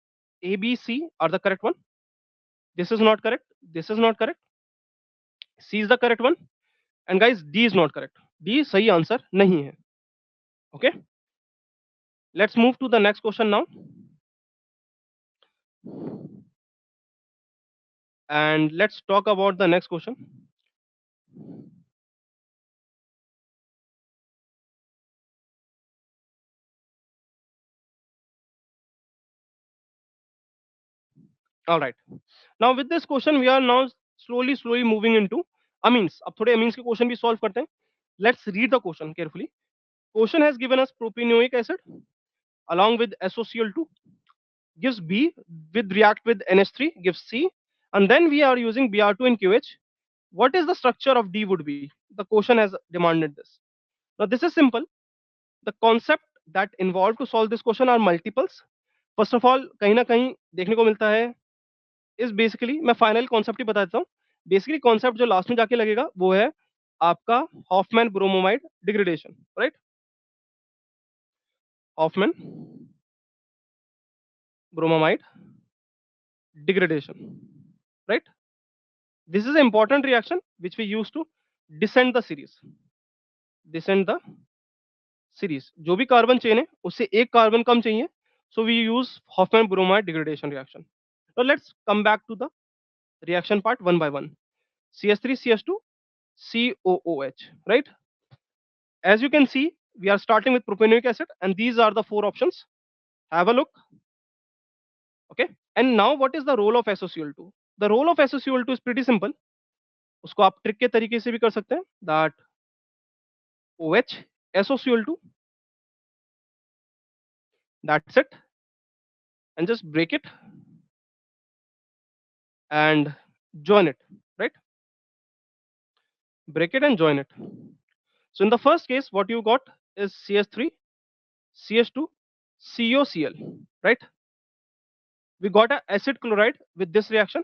A, B, C are the correct one. This is not correct. This is not correct. C is the correct one. And guys, D is not correct. D सही answer नहीं है. Okay. Let's move to the next question now. And let's talk about the next question. All right. Now with this question, we are now slowly moving into amines. अब थोड़े amines के question भी solve करते हैं. Let's read the question carefully. Question has given us propanoic acid along with SOCl2 gives B with react with NH3 gives C, and then we are using Br2 and QH. What is the structure of D would be? The question has demanded this. Now this is simple. The concept that involved to solve this question are multiples. First of all, कहीं ना कहीं देखने को मिलता है इस basically मैं final concept ही बता देता हूँ. बेसिकली कॉन्सेप्ट जो लास्ट में जाके लगेगा वो है आपका Hofmann bromamide degradation, right? Hofmann bromamide degradation, right? This is an important reaction which we use to descend the series. Descend the series. जो भी कार्बन चेन है उससे एक कार्बन कम चाहिए, so we use Hoffman bromide degradation reaction. Now let's come back to the reaction part one by one. CH3 CH2 COOH, right? As you can see, we are starting with propanoic acid, and these are the four options. Have a look. Okay. And now what is the role of SOCl2? The role of SOCl2 is pretty simple. उसको आप trick के तरीके से भी कर सकते हैं. That OH SOCl2, that's it, and just break it and join it, right? Break it and join it. So in the first case, what you got is CH3 CH2 COCl, right? We got a acid chloride with this reaction,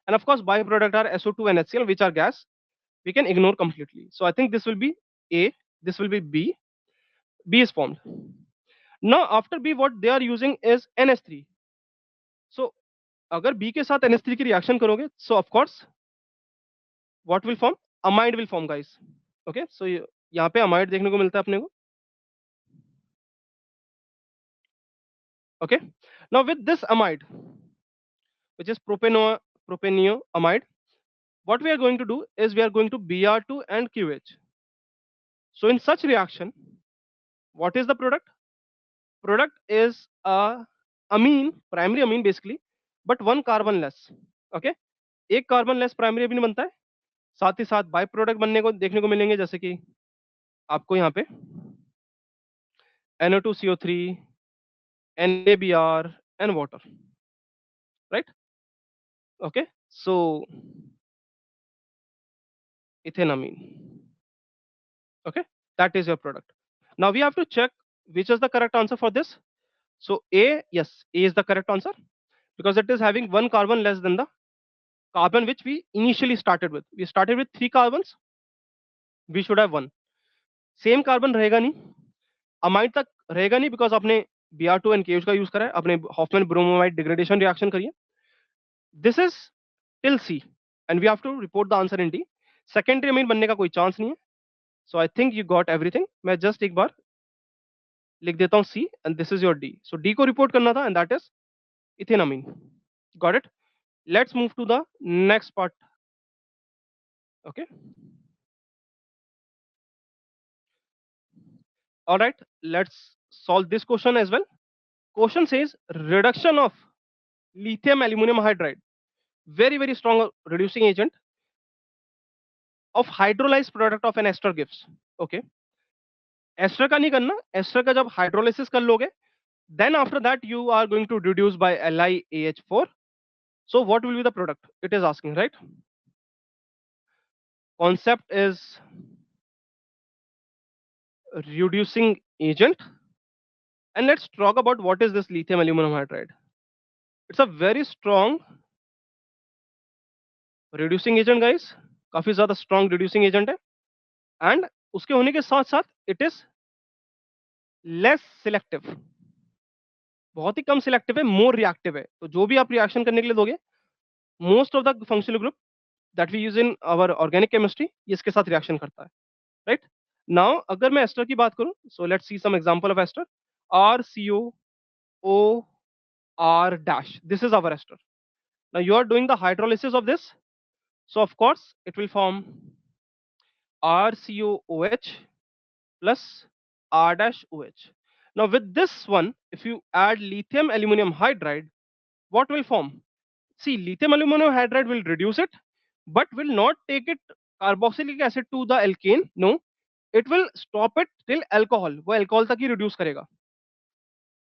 and of course byproduct are SO2 and HCl, which are gas. We can ignore completely. So I think this will be A, this will be B. B is formed. Now after B, what they are using is NH3. So अगर B के साथ NH3 की reaction करोगे, so of course what will form? Amide will form, guys. Okay, so यहाँ पे amide देखने को मिलता है अपने को. Okay, now with this amide, which is propanoamide, what we are going to do is we are going to Br2 and QH. So in such reaction, what is the product? Product is a amine, primary amine basically, but one carbon less. Okay, एक carbon less primary amine बनता है, साथ ही साथ by product बनने को देखने को मिलेंगे, जैसे कि आपको यहाँ पे NO2CO3, NABR and water, right? Okay, so ethanamine. Okay, that is your product. Now we have to check which is the correct answer for this. So A, yes, A is the correct answer because it is having one carbon less than the carbon which we initially started with. We started with 3 carbons, we should have 1. Same carbon रहेगा नहीं, amide तक रहेगा नहीं because आपने Br2 and KH का use करा है, आपने Hoffman bromide degradation reaction करी है. This is till C and we have to report the answer in D. Secondary amine बनने का कोई चांस नहीं है. So I think you got everything. मैं just एक बार लिख देता हूँ C and this is your D. So D को report करना था and that is ethanamine. Got it? Let's move to the next part. Okay. All right. Let's solve this question as well. Question says reduction of lithium aluminum hydride, very strong reducing agent of hydrolyzed product of an ester gives. Okay. Ester का नहीं करना, ester का जब hydrolysis कर लोगे, then after that you are going to reduce by LiAH4. So what will be the product? It is asking, right? Concept is reducing agent. And let's talk about what is this lithium aluminum hydride. It's a very strong reducing agent, guys. काफी ज्यादा strong reducing agent है. And उसके होने के साथ साथ it is less selective. बहुत ही कम selective है, मोर रिएक्टिव है. तो जो भी आप रिएक्शन करने के लिए दोगे, most of the functional group that we use in our organic chemistry ये इसके साथ रिएक्शन करता है, राइट? नाउ अगर मैं एस्टर की बात करूं, so let's see some example of ester. RCOOR dash, this is our ester. Now you are doing the hydrolysis of this, so of course it will form RCOOH plus R dash OH. Now with this one, if you add lithium aluminum hydride, what will form? See, lithium aluminum hydride will reduce it, but will not take it carboxylic acid to the alkane. No, it will stop it till alcohol. वो alcohol तक ही reduce करेगा.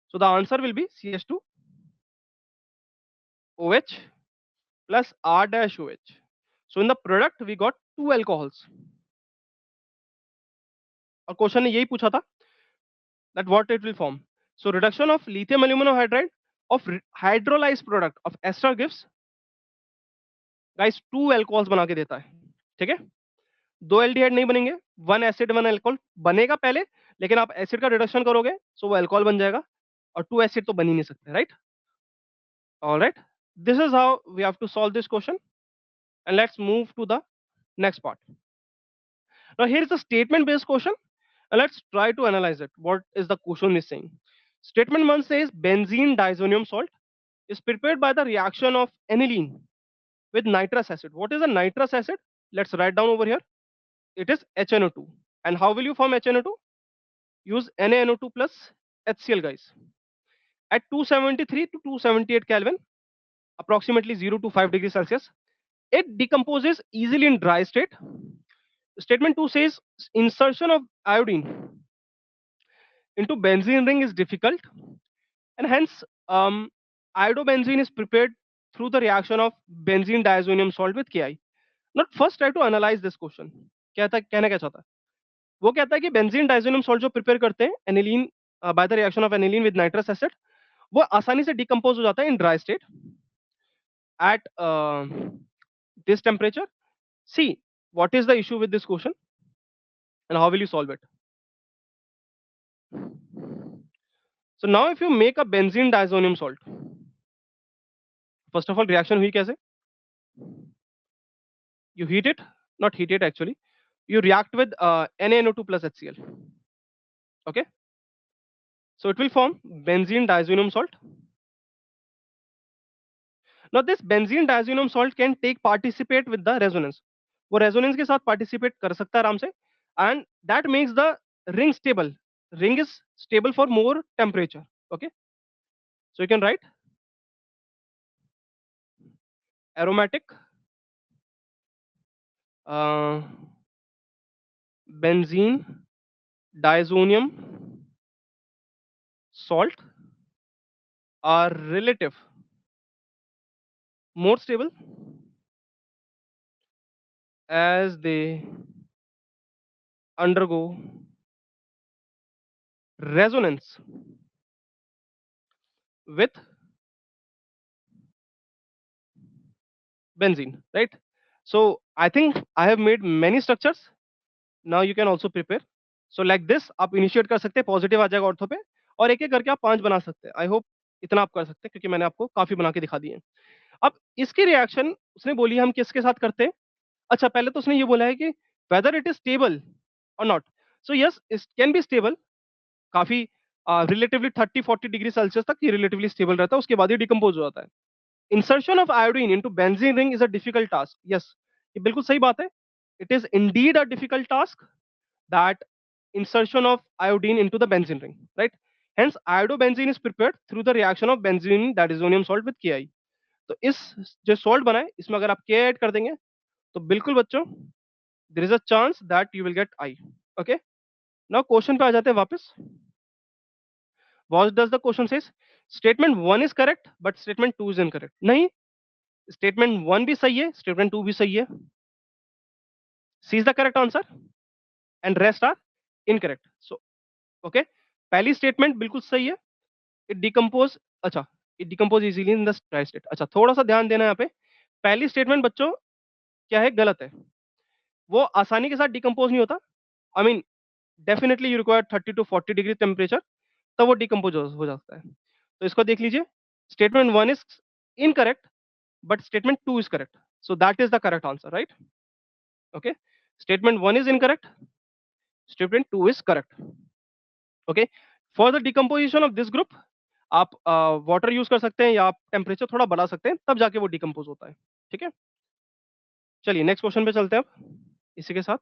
So the answer will be CH2OH plus R dash OH. So in the product we got two alcohols. और question ने यही पूछा था that what it will form. So reduction of lithium aluminum hydride of hydrolyzed product of ester gives guys two alcohols बना के देता है. ठीक है, दो एल्डिहाइड नहीं बनेंगे, वन एसिड वन अल्कोहल बनेगा पहले, लेकिन आप एसिड का रिडक्शन करोगे सो वो अल्कोहल बन जाएगा, और टू एसिड तो बन ही नहीं सकते, right? Alright, this is how we have to solve this question and let's move to the next part. Now here is a statement based question and let's try to analyze it. What is the question is saying? Statement 1 says benzene diazonium salt is prepared by the reaction of aniline with nitrous acid. What is a nitrous acid? Let's write down over here. It is HNO2. And how will you form HNO2? Use NaNO2 plus HCl, guys. At 273 to 278 Kelvin, approximately 0 to 5 degrees Celsius, it decomposes easily in dry state. Statement 2 says insertion of iodine into benzene ring is difficult, and hence iodobenzene is prepared through the reaction of benzene diazonium salt with Ki. Now first try to analyze this question. कहना क्या चाहता है? वो कहता है कि benzene diazonium salt जो prepare करते हैं aniline by the reaction of aniline with nitrous acid, वो आसानी से डिकम्पोज हो जाता है in dry state at this temperature. See, what is the issue with this question and how will you solve it? So now if you make a benzene diazonium salt, first of all reaction हुई कैसे? You heat it, not heat it actually, you react with NaNO2 plus HCl. Okay, so it will form benzene diazonium salt. Now this benzene diazonium salt can take participate with the resonance. वो resonance के साथ participate कर सकता है आराम से, and that makes the ring stable. Ring is stable for more temperature. Okay, so you can write aromatic benzene diazonium salt are relative more stable as they undergo resonance with benzene, right? So I think I have made many structures. Now you can also prepare. So like this आप initiate कर सकते हैं, positive आ जाएगा ortho पे, और एक एक करके आप 5 बना सकते हैं. आई होप इतना आप कर सकते हैं क्योंकि मैंने आपको काफी बना के दिखा दिए हैं. अब इसकी रिएक्शन उसने बोली हम किसके साथ करते हैं? अच्छा, पहले तो उसने ये बोला है कि whether it is stable or not. So yes, it can be stable. काफी रिलेटिवली 30-40 डिग्री सेल्सियस तक ये रिलेटिवली स्टेबल रहता है, उसके बाद ये डिकम्पोज हो जाता है। Insertion of iodine into benzene ring is a difficult task. Yes, ये बिल्कुल सही बात है। It is indeed a difficult task, that insertion of iodine into the benzene ring, right? Hence, iodobenzene is prepared through the reaction of benzene diazonium salt with Ki। तो इस जो salt बना है इसमें अगर आप K ऐड कर देंगे तो बिल्कुल बच्चों there is a chance that you will get I। Okay, now question पे आ जाते हैं वापस। What does the question says? Statement 1 is correct but statement 2 is incorrect. नहीं, स्टेटमेंट 1 भी सही है, स्टेटमेंट 2 भी सही है। C is the correct answer and rest are incorrect. So okay, पहली स्टेटमेंट बिल्कुल सही है, इट डिकम्पोज, अच्छा, it decompose easily in the dry state. अच्छा, थोड़ा सा ध्यान देना यहाँ पे, पहली स्टेटमेंट बच्चों क्या है, गलत है। वो आसानी के साथ डिकम्पोज नहीं होता। I mean definitely you require 30 to 40 degree temperature, तब वो डिकम्पोज हो जाता है। तो इसको देख लीजिए, statement 1 is incorrect but statement 2 is correct, so that is the correct answer, right? Okay, statement 1 is incorrect, statement 2 is correct. Okay, for the decomposition of this group आप वाटर यूज कर सकते हैं या आप टेम्परेचर थोड़ा बढ़ा सकते हैं, तब जाके वो डिकम्पोज होता है। ठीक है, चलिए नेक्स्ट क्वेश्चन पे चलते हैं अब इसी के साथ।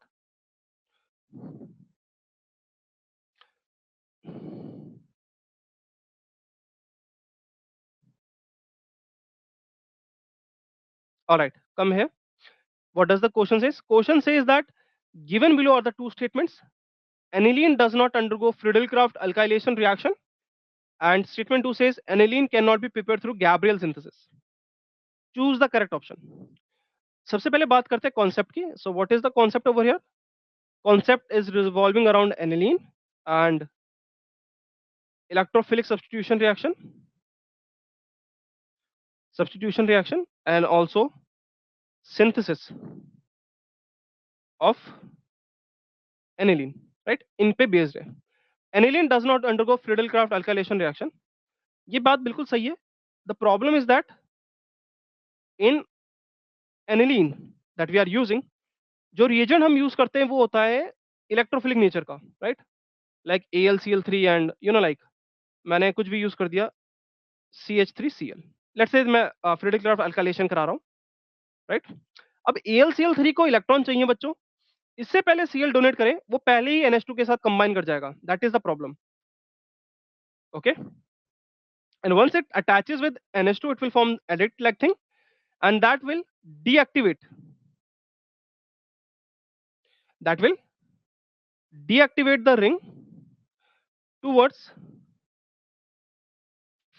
ऑलराइट, कम है। What does the question says? Question says that given below are the two statements. Aniline does not undergo Friedel-Crafts alkylation reaction, and statement 2 says aniline cannot be prepared through Gabriel synthesis. Choose the correct option. सबसे पहले बात करते हैं concept की। So what is the concept over here? Concept is revolving around aniline and electrophilic substitution reaction, and also synthesis of aniline, right? इन पे based है। aniline does not undergo Friedel-Crafts alkylation reaction, ये बात बिल्कुल सही है। The problem is that in aniline that we are using, जो reagent हम use करते हैं वो होता है इलेक्ट्रोफिलिक नेचर का, right? Like AlCl3 and like मैंने कुछ भी यूज कर दिया CH3Cl, लेट्स से मैं फ्रीडिक्राफ्ट अल्काइलेशन करा रहा हूँ, राइट? अब AlCl3 को इलेक्ट्रॉन चाहिए बच्चों, इससे पहले Cl डोनेट करें वो पहले ही NH2 के साथ कंबाइन कर जाएगा, that is the problem. Okay, and once it attaches with NH2 it will form adduct like thing, and that will deactivate the ring towards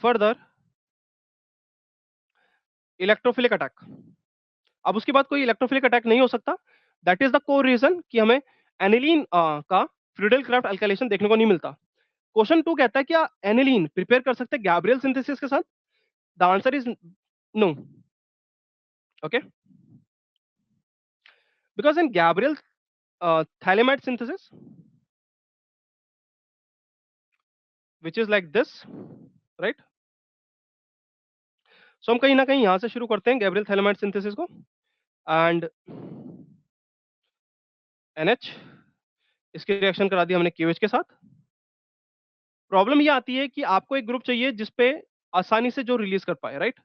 further electrophilic attack. अब उसके बाद कोई इलेक्ट्रोफिलिक अटैक नहीं हो सकता, that is the core reason कि हमें aniline का फ्रीडेल क्राफ्ट अल्काइलेशन देखने को नहीं मिलता। क्वेश्चन 2 कहता है क्या एनिलीन प्रिपेयर कर सकते हैं गैब्रियल सिंथेसिस के साथ? The answer is no. Okay, because in Gabriel phthalimide synthesis which is like this, right? So हम कहीं ना कहीं यहां से शुरू करते हैं गैब्रियल थैलेमाइड सिंथेसिस को, एंड NH इसकी रिएक्शन करा दी हमने KOH के साथ। प्रॉब्लम ये आती है कि आपको एक ग्रुप चाहिए जिसपे आसानी से जो रिलीज कर पाए, right?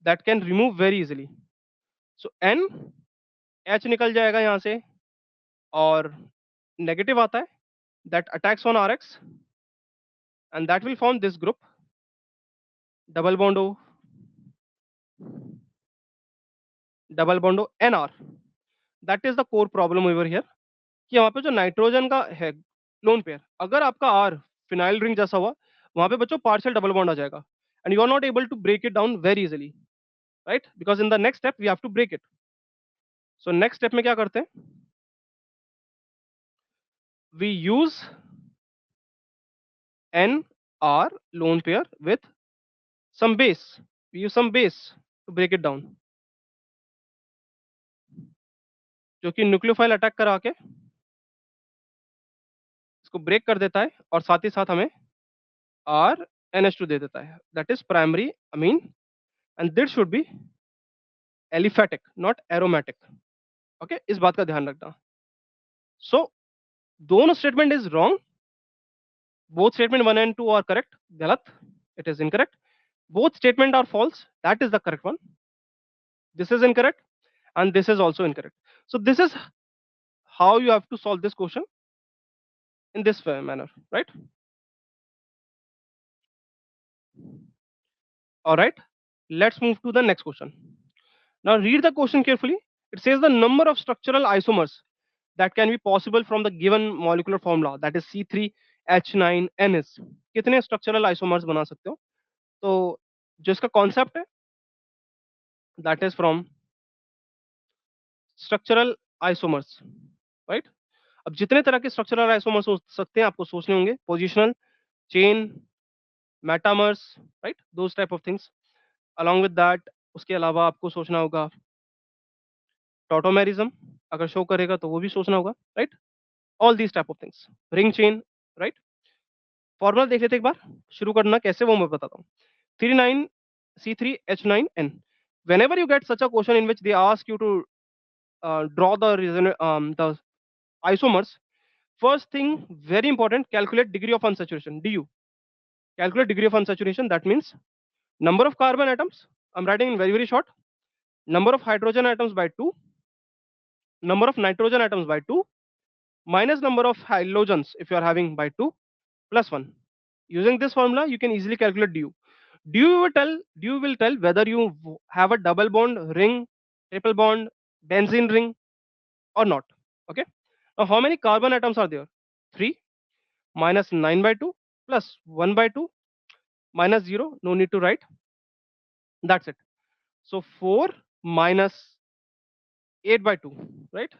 That can remove very easily. So NH निकल जाएगा यहां से और नेगेटिव आता है, that attacks on RX and that will form this group, double bond O, double bond O NR। That is the core problem over here कि वहां पे जो नाइट्रोजन का है लोन पेयर, अगर आपका R फिनाइल रिंग जैसा हुआ, वहां पे बच्चों पार्शियल डबल बॉन्ड आ जाएगा and you are not able to break it down very easily, right? Because in the next step we have to break it. So next step में क्या करते हैं, we use NR lone pair with some base, we use some base to break it down, जो कि nucleophile attack करा के इसको break कर देता है और साथ ही साथ हमें R NH2 दे देता है, that is primary amine, and this should be aliphatic not aromatic. Okay, इस बात का ध्यान रखना। सो दोनों statement is wrong, Both statement 1 and 2 are correct. Galat. It is incorrect. Both statement are false. That is the correct one. This is incorrect, and this is also incorrect. So this is how you have to solve this question in this manner, right? All right. Let's move to the next question. Now read the question carefully. It says the number of structural isomers that can be possible from the given molecular formula, that is C3H9NS. कितने structural isomers बना सकते हो? तो जो इसका concept है, that is from structural isomers, right? अब जितने तरह के structural isomers हो सकते हैं आपको सोचने होंगे, positional, chain, metamers, right? Those type of things. Along with that, उसके अलावा आपको सोचना होगा टॉटोमेरिज्म, अगर शो करेगा तो वो भी सोचना होगा, right? All these type of things, ring chain, right? Formula देख लेते हैं एक बार, शुरू करना कैसे वो मैं बताता हूँ। 39 C3H9N. Whenever you get such a question in which they ask you to draw the isomers, first thing very important, calculate degree of unsaturation, du. Calculate degree of unsaturation, that means number of carbon atoms, I'm writing in very short, number of hydrogen atoms by 2, number of nitrogen atoms by 2, minus number of halogens if you are having by 2, plus 1. Using this formula, you can easily calculate du. Du will tell whether you have a double bond, ring, triple bond, benzene ring, or not. Okay. Now, how many carbon atoms are there? 3 minus 9 by 2 plus 1 by 2 minus 0. No need to write. That's it. So 4 minus 8 by 2, right?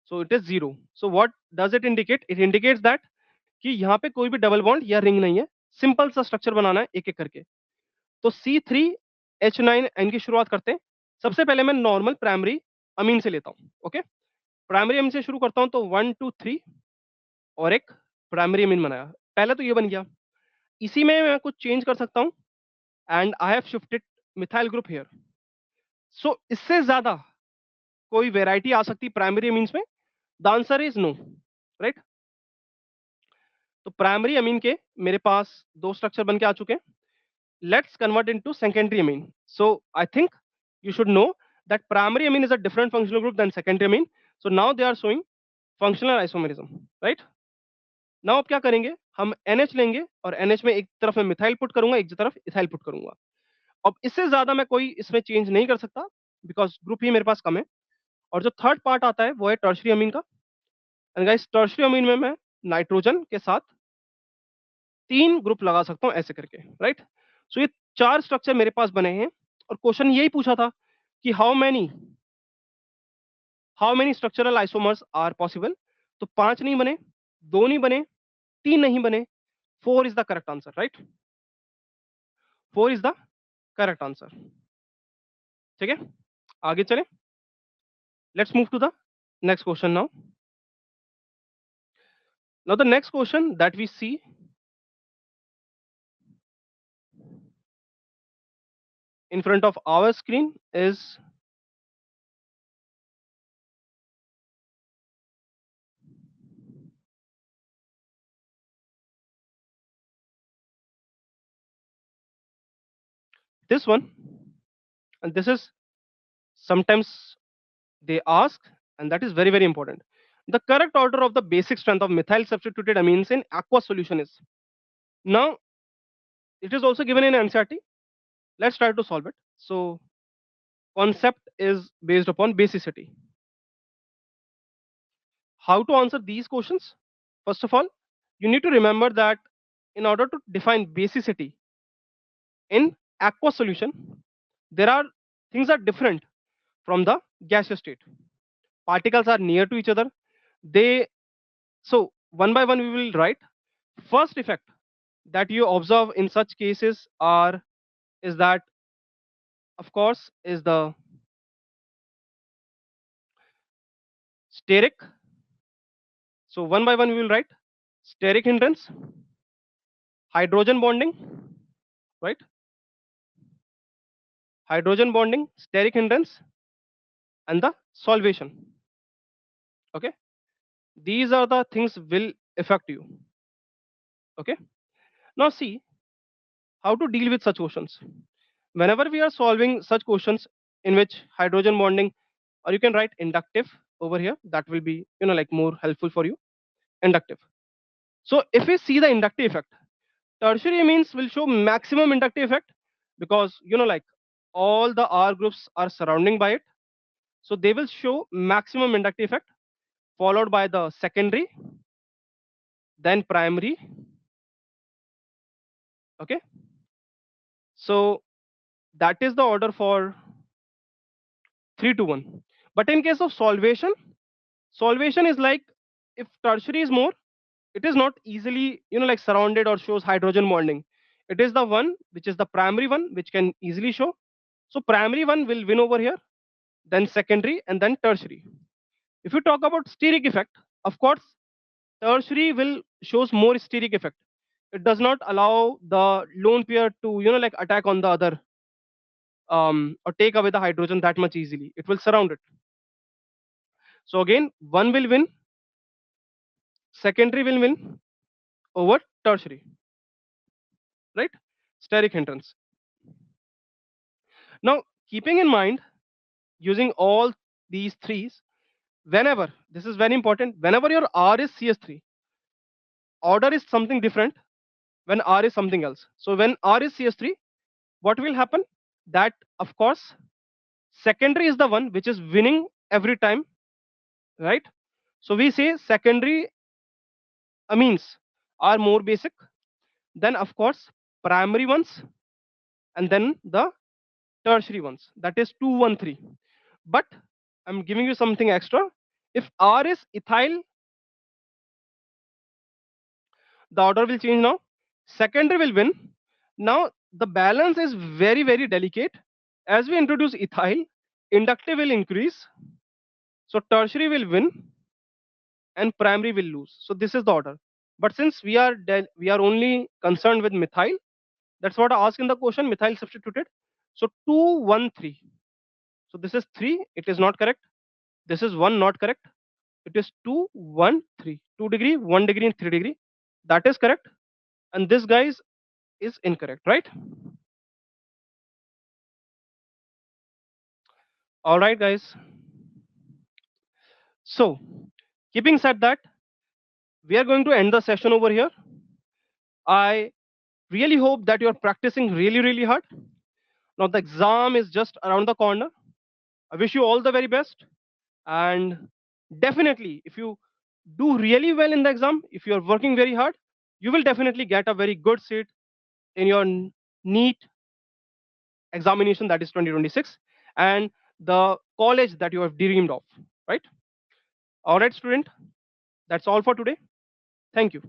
So it is 0. So what does it indicate? It indicates that कि यहाँ पे कोई भी double bond या ring नहीं है, simple सा structure बनाना है एक एक करके। तो C3H9N की शुरुआत करते हैं। सबसे पहले मैं नॉर्मल प्राइमरी अमीन से लेता हूँ, ओके? प्राइमरी अमीन से शुरू करता हूँ तो 1 2 3 और एक प्राइमरी अमीन बनाया। पहले तो ये बन गया। इसी में मैं कुछ चेंज कर सकता हूँ and I have shifted methyl group here. So इससे ज्यादा कोई वेराइटी आ सकती प्राइमरी अमीन्स में? The answer is no, right? तो प्राइमरी अमीन के मेरे पास दो स्ट्रक्चर बन के आ चुके हैं। Let's convert into secondary amine. So I think you should know that primary amine is a different functional group than secondary amine. So now they are showing functional isomerism, right? Now अब क्या करेंगे, हम NH लेंगे और NH में एक तरफ मैं मिथाइल पुट करूंगा, एक तरफ इथाइल पुट करूंगा। अब इससे ज्यादा मैं कोई इसमें चेंज नहीं कर सकता बिकॉज ग्रुप ही मेरे पास कम है। और जो थर्ड पार्ट आता है वो है टर्शरी अमीन का। एंड गाइस टर्शरी अमीन में मैं नाइट्रोजन के साथ 3 ग्रुप लगा सकता हूँ ऐसे करके, राइट? सो ये 4 स्ट्रक्चर मेरे पास बने हैं और क्वेश्चन यही पूछा था कि how many structural isomers are possible. तो 5 नहीं बने, 2 नहीं बने, 3 नहीं बने, 4 is the correct answer, right? 4 is the correct answer. ठीक है, आगे चले। Let's move to the next question now. Now the next question that we see in front of our screen is this one, and this is sometimes they ask, and that is very important. The correct order of the basic strength of methyl substituted amines in aqueous solution is. Now it is also given in NCERT. Let's try to solve it. So concept is based upon basicity. How to answer these questions? First of all, you need to remember that in order to define basicity in aqueous solution, there are things are different from the gaseous state. Particles are near to each other. They so one by one we will write. First effect that you observe in such cases are is that of course is the steric. So one by one we will write steric hindrance, hydrogen bonding, right? Hydrogen bonding, steric hindrance, and the solvation. Okay, these are the things will affect you. Okay. Now see how to deal with such questions. Whenever we are solving such questions in which hydrogen bonding, or you can write inductive over here, that will be like more helpful for you. Inductive. So if we see the inductive effect, tertiary means will show maximum inductive effect because like all the R groups are surrounding by it. So they will show maximum inductive effect, followed by the secondary, then primary. Okay. So that is the order for 3 to 1. But in case of solvation, solvation is like if tertiary is more, it is not easily like surrounded or shows hydrogen bonding. It is the one which is the primary one which can easily show. So primary one will win over here, then secondary, and then tertiary. If you talk about steric effect, of course, tertiary will shows more steric effect. It does not allow the lone pair to like attack on the other, or take away the hydrogen that much easily. It will surround it. So again, one will win, secondary will win over tertiary, right? Steric hindrance. Now, keeping in mind, using all these threes, whenever, this is very important, whenever your R is CS3, order is something different when R is something else. So when R is CS3, what will happen? That, of course, secondary is the one which is winning every time, right? So we say secondary amines are more basic, then of course primary ones, and then the tertiary ones. That is 2, 1, 3. But I'm giving you something extra. If R is ethyl, the order will change now. Secondary will win. Now the balance is very, very delicate. As we introduce ethyl, inductive will increase. So tertiary will win and primary will lose. So this is the order. But since we are only concerned with methyl, that's what I asked in the question. Methyl substituted. So 2, 1, 3. So this is 3. It is not correct. This is 1, not correct. It is 2, 1, 3. 2 degree, 1 degree, and 3 degree. That is correct. And this guys is incorrect, right? All right, guys. So, keeping said that, we are going to end the session over here. I really hope that you're practicing really, really hard. Now, the exam is just around the corner. I wish you all the very best. And definitely, if you do really well in the exam, if you're working very hard, you will definitely get a very good seat in your NEET examination, that is 2026, and the college that you have dreamed of, right? All right, student, that's all for today. Thank you.